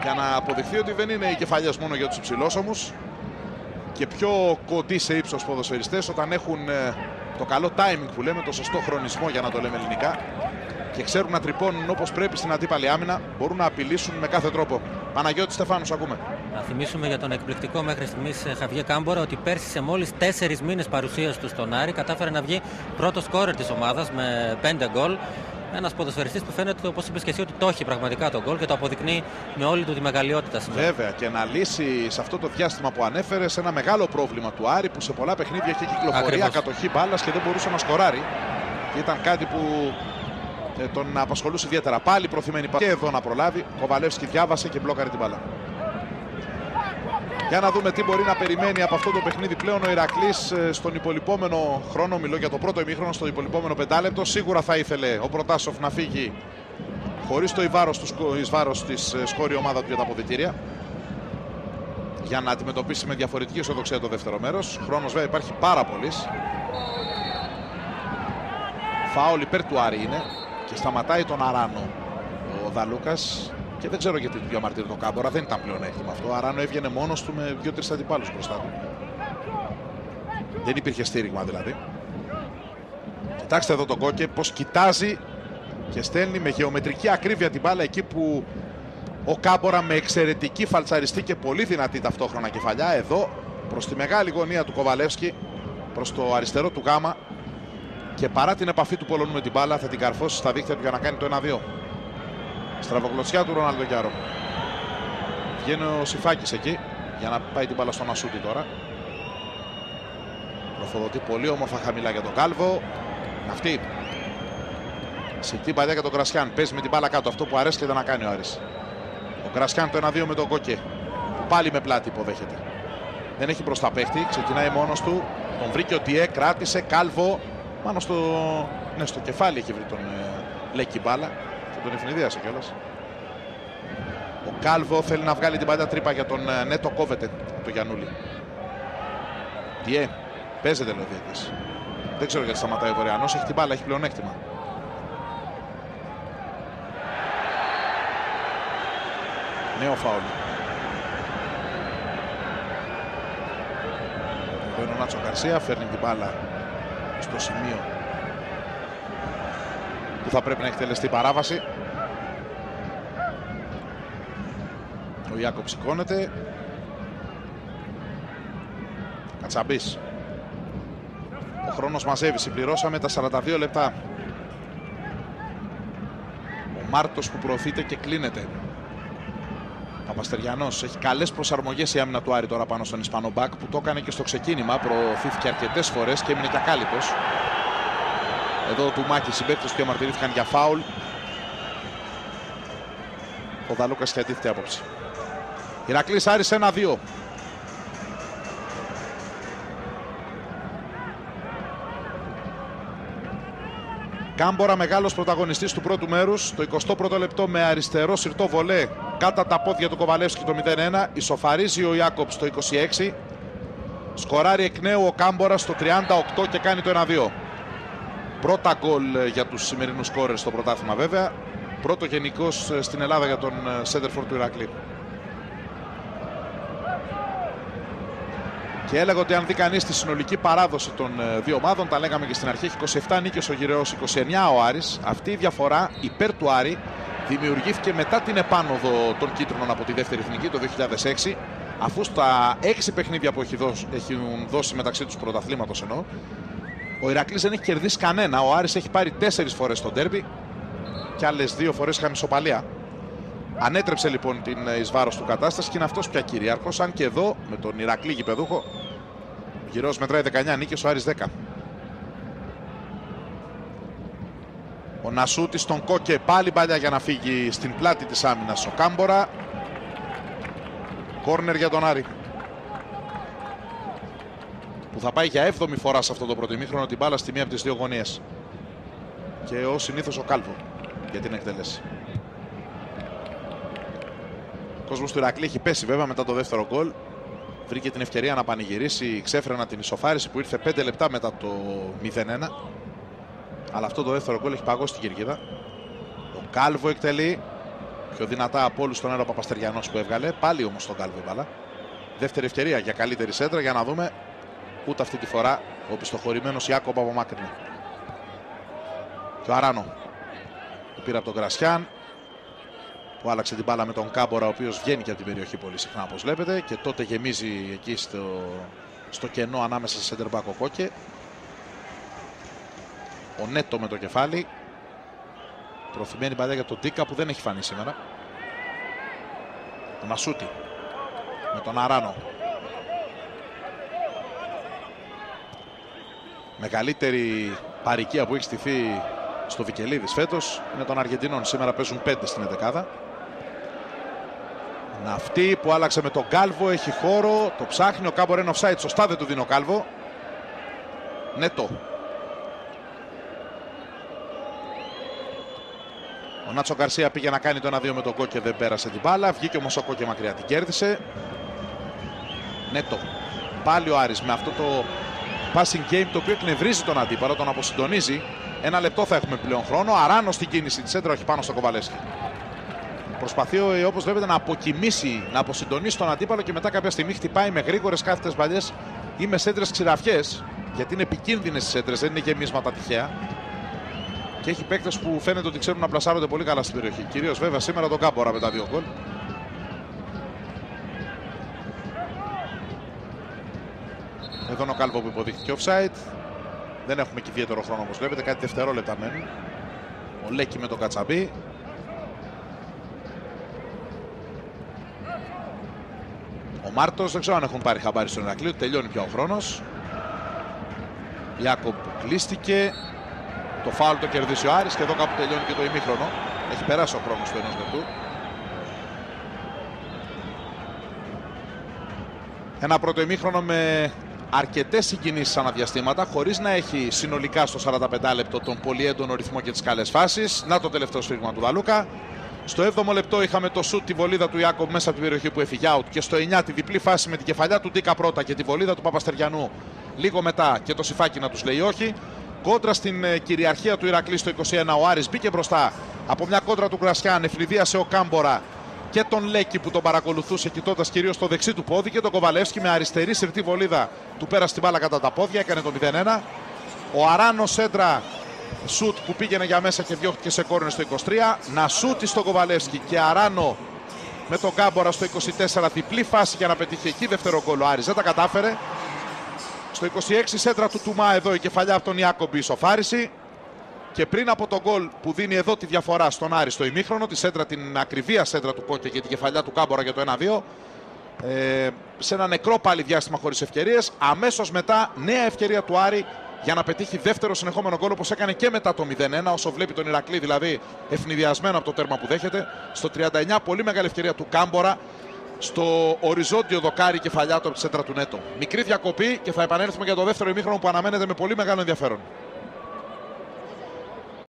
Για να αποδειχθεί ότι δεν είναι οι κεφαλιές μόνο για τους υψηλόσωμους και πιο κοντοί σε ύψος ποδοσφαιριστές, όταν έχουν το καλό timing που λέμε, το σωστό χρονισμό για να το λέμε ελληνικά, και ξέρουν να τρυπώνουν όπως πρέπει στην αντίπαλη άμυνα, μπορούν να απειλήσουν με κάθε τρόπο. Παναγιώτη Στεφάνου, ακούμε. Να θυμίσουμε για τον εκπληκτικό μέχρι στιγμής Χαβιέ Κάμπορα ότι πέρσι σε μόλις 4 μήνες παρουσίας του στον Άρη κατάφερε να βγει πρώτος σκόρερ της ομάδας με 5 γκολ. Ένας ποδοσφαιριστής που φαίνεται, όπως είπες και εσύ, ότι το έχει πραγματικά τον γκολ και το αποδεικνύει με όλη του τη μεγαλειότητα σήμερα. Βέβαια, και να λύσει σε αυτό το διάστημα που ανέφερε σε ένα μεγάλο πρόβλημα του Άρη που σε πολλά παιχνίδια είχε κυκλοφορία, κατοχή μπάλας και δεν μπορούσε να σκοράρει. Και ήταν κάτι που τον απασχολούσε ιδιαίτερα. Πάλι προθυμένη και εδώ να προλάβει. Ο Κοβαλεύσκι διάβασε και μπλόκαρε την μπάλα. Για να δούμε τι μπορεί να περιμένει από αυτό το παιχνίδι πλέον ο Ηρακλής στον υπολοιπόμενο χρόνο. Μιλώ για το πρώτο ημίχρονο, στο υπολοιπόμενο 5 λεπτό. Σίγουρα θα ήθελε ο Προτάσοφ να φύγει χωρίς το εις βάρος της σκόρη ομάδα του για τα αποδυτήρια, για να αντιμετωπίσει με διαφορετική ισοδοξία το δεύτερο μέρος. Χρόνος βέβαια υπάρχει πάρα πολύς. Φάουλ υπέρ του Άρη είναι και σταματάει τον Αράνο ο Δαλούκας. Και δεν ξέρω γιατί του διαμαρτύρει τον Κάμπορα, δεν ήταν πλεονέκτημα αυτό. Ο Αράνο έβγαινε μόνος του με 2-3 αντιπάλους μπροστά του. Δεν υπήρχε στήριγμα δηλαδή. Κοιτάξτε εδώ τον Κόκε πως κοιτάζει και στέλνει με γεωμετρική ακρίβεια την μπάλα εκεί που ο Κάμπορα με εξαιρετική φαλτσαριστή και πολύ δυνατή ταυτόχρονα κεφαλιά. Εδώ προς τη μεγάλη γωνία του Κοβαλεύσκι, προς το αριστερό του Γάμα, και παρά την επαφή του Πολωνού με την μπάλα θα την καρφώσει στα δίχτυα του για να κάνει το 1-2. Στραβογλωτσιά του Ρονάλντο Γκιάρο. Βγαίνει ο Σιφάκης εκεί για να πάει την μπάλα στον Ασούτη τώρα. Τροφοδοτεί πολύ όμορφα χαμηλά για τον Κάλβο. Αυτή. Σιτή παλιά για τον Γκρασιάν. Παίζει με την μπάλα κάτω. Αυτό που αρέσκεται να κάνει ο Άρης. Ο Γκρασιάν το 1-2 με τον Κόκε. Πάλι με πλάτη υποδέχεται. Δεν έχει μπροστά παίχτη. Ξεκινάει μόνος του. Τον βρήκε ο Τιέ. Κράτησε. Κάλβο. Πάνω στο κεφάλι έχει βρει τον Λέκη μπάλα. Τον ευνηδίασε κιόλας. Ο Κάλβο θέλει να βγάλει την παλιά τρύπα για τον Νέτο, κόβεται το Γιαννούλη. Τιέ, παίζεται λέει ο διαιτητής. Δεν ξέρω γιατί σταματάει ο Βορειανός, έχει την μπάλα, έχει πλεονέκτημα. Νέο φάουλ. Εδώ είναι ο Νάτσο Γκαρσία, φέρνει την μπάλα στο σημείο που θα πρέπει να εκτελεστεί παράβαση. Ο Ιάκοπ σηκώνεται. Κατσαμπής. Ο χρόνος μαζεύει, συμπληρώσαμε τα 42 λεπτά. Ο Μάρτος που προωθείται και κλείνεται. Παπαστεριανός έχει καλές προσαρμογές η άμυνα του Άρη τώρα πάνω στον Ισπανό μπακ, που το έκανε και στο ξεκίνημα. Προωθήθηκε αρκετές φορές και έμεινε και ακάλυπτος. Εδώ του Μάκη συμπαίκτες που διαμαρτυρήθηκαν για φάουλ. Ο Δαλούκας και αντίθετη άποψη. Ηρακλής Άρης 1-2. Κάμπορα μεγάλος πρωταγωνιστής του πρώτου μέρους. Το 21ο λεπτό με αριστερό συρτό βολέ κάτω τα πόδια του Κοβαλεύσκη το 0-1. Ισοφαρίζει ο Ιάκοψ το 26. Σκοράρει εκ νέου ο Κάμπορας στο 38 και κάνει το 1-2. Πρώτα γκολ για τους σημερινούς σκόρερ στο πρωτάθλημα βέβαια. Πρώτο γενικός στην Ελλάδα για τον σέντερφορ του Ηρακλή. Και έλεγα ότι αν δει κανείς τη συνολική παράδοση των δύο ομάδων, τα λέγαμε και στην αρχή, έχει 27 νίκες ο Γυραιός, 29 ο Άρης. Αυτή η διαφορά υπέρ του Άρη δημιουργήθηκε μετά την επάνωδο των κίτρινων από τη δεύτερη εθνική το 2006, αφού στα 6 παιχνίδια που έχουν δώσει μεταξύ τους πρωταθλήματος εννοώ, ο Ηρακλής δεν έχει κερδίσει κανένα. Ο Άρης έχει πάρει 4 φορές στο ντέρμπι και άλλες 2 φορές είχαν ισοπαλία. Ανέτρεψε λοιπόν την εις βάρος του κατάσταση και είναι αυτός πια κυρίαρχος, αν και εδώ με τον Ηρακλή γηπεδούχο ο Γυραιός μετράει 19 νίκες, ο Άρης 10. Ο Νασούτης στον Κόκε, πάλι μπάλια για να φύγει στην πλάτη της άμυνας ο Κάμπορα. Κόρνερ για τον Άρη, που θα πάει για 7η φορά σε αυτό το πρωτοημίχρονο την μπάλα στη μία από τις δύο γωνίες. Και ως συνήθως ο Κάλβο για την εκτέλεση. Ο κόσμος του Ηρακλή έχει πέσει βέβαια μετά το δεύτερο γκολ. Βρήκε την ευκαιρία να πανηγυρίσει ξέφρενα την ισοφάριση που ήρθε 5 λεπτά μετά το 0-1. Αλλά αυτό το δεύτερο γκολ έχει παγώσει την κερκίδα. Ο Κάλβο εκτελεί. Πιο δυνατά από όλους τον Έρο Παπαστεριανός που έβγαλε. Πάλι όμως τον Κάλβο η μπάλα. Δεύτερη ευκαιρία για καλύτερη σέντρα, για να δούμε. Ούτε αυτή τη φορά ο πιστοχωρημένος Ιάκοπ απομάκρυνε. Και ο Αράνο που πήρε από τον Γκρασιάν, που άλλαξε την μπάλα με τον Κάμπορα, ο οποίος βγαίνει και από την περιοχή πολύ συχνά όπως βλέπετε, και τότε γεμίζει εκεί στο κενό ανάμεσα σε center back ο Κόκε. Ο Νέτο με το κεφάλι. Προωθημένη παλιά για τον Τίκα που δεν έχει φανεί σήμερα. Τον Ασούτη με τον Αράνο. Μεγαλύτερη παροικία που έχει στηθεί στο Βικελίδης φέτος είναι των Αργεντινών. Σήμερα παίζουν 5 στην 11. Αυτή που άλλαξε με τον Κάλβο, έχει χώρο, το ψάχνει, ο Κάμπορα είναι offside, σωστά δεν του δίνει ο Κάλβο. Νέτο. Ο Νάτσο Γκαρσία πήγε να κάνει το 1-2 με τον Κόκε, δεν πέρασε την μπάλα, βγήκε όμως ο Κόκε μακριά, την κέρδισε. Νέτο. Πάλι ο Άρης με αυτό το passing game το οποίο εκνευρίζει τον αντίπαλο, τον αποσυντονίζει. 1 λεπτό θα έχουμε πλέον χρόνο. Αράνο στην κίνηση της έντρα, όχι πάνω στο Κοβαλεύσκι. Προσπαθεί όπως βλέπετε να αποκοιμήσει, να αποσυντονίσει τον αντίπαλο και μετά κάποια στιγμή χτυπάει με γρήγορες κάθετες παλιές ή με σέντρες ξηραφιές. Γιατί είναι επικίνδυνες οι σέντρες, δεν είναι γεμίσματα τυχαία. Και έχει παίκτες που φαίνεται ότι ξέρουν να πλασάρονται πολύ καλά στην περιοχή. Κυρίως βέβαια σήμερα τον Κάμπορα με τα 2 γκολ. Εδώ είναι ο Κάλβο που υποδείχθηκε offside. Δεν έχουμε και ιδιαίτερο χρόνο όπως βλέπετε, κάτι δευτερόλεπτα μένουν. Ο Λέκη με τον Κατσαμπή. Ο Μάρτος δεν ξέρω αν έχουν πάρει χαμπάρι στον Ηρακλή, τελειώνει πια ο χρόνος. Ιάκοπ κλείστηκε. Το φάουλ το κερδίσει ο Άρης και εδώ κάπου τελειώνει και το ημίχρονο. Έχει περάσει ο χρόνος του 1 λεπτού. Ένα πρώτο ημίχρονο με αρκετές συγκινήσεις αναδιαστήματα, χωρίς να έχει συνολικά στο 45 λεπτό τον πολύ έντονο ρυθμό και τις καλές φάσεις. Να το τελευταίο σφύριγμα του Δαλούκα. Στο 7ο λεπτό είχαμε το σουτ, τη βολίδα του Ιάκοβ μέσα από την περιοχή που έφυγε out. Και στο 9 τη διπλή φάση με την κεφαλιά του Ντίκα πρώτα και τη βολίδα του Παπαστεριανού λίγο μετά και το Σιφάκι να τους λέει όχι. Κόντρα στην κυριαρχία του Ηρακλή στο 21, ο Άρης μπήκε μπροστά από μια κόντρα του Γκρασιάν, ευνηδίασε ο Κάμπορα και τον Λέκη που τον παρακολουθούσε κοιτώντας κυρίως το δεξί του πόδι, και τον Κοβαλεύσκι με αριστερή συρτή βολίδα του πέρασε την μπάλα κατά τα πόδια, έκανε το 0-1. Ο Αράνο σέντρα σουτ που πήγαινε για μέσα και διώχτηκε σε κόρνερ στο 23. Να σούτει στον Κοβαλεύσκι και Αράνο με τον Κάμπορα στο 24, διπλή φάση για να πετύχει εκεί δεύτερο γκολ. Ο Άρης δεν τα κατάφερε. Στο 26 σέντρα του Τουμά, εδώ η κεφαλιά από τον Ιάκομπι, ισοφάριση. Και πριν από τον γκολ που δίνει εδώ τη διαφορά στον Άρη στο ημίχρονο, τη σέντρα, την ακριβία σέντρα του Κόκκε και την κεφαλιά του Κάμπορα για το 1-2, σε ένα νεκρό πάλι διάστημα χωρίς ευκαιρίες, αμέσως μετά νέα ευκαιρία του Άρη για να πετύχει δεύτερο συνεχόμενο γκολ, όπως έκανε και μετά το 0-1, όσο βλέπει τον Ηρακλή δηλαδή ευνηδιασμένο από το τέρμα που δέχεται. Στο 39 πολύ μεγάλη ευκαιρία του Κάμπορα, στο οριζόντιο δοκάρι κεφαλιά του από τη σέντρα του Νέτο. Μικρή διακοπή και θα επανέλθουμε για το δεύτερο ημίχρονο που αναμένεται με πολύ μεγάλο ενδιαφέρον.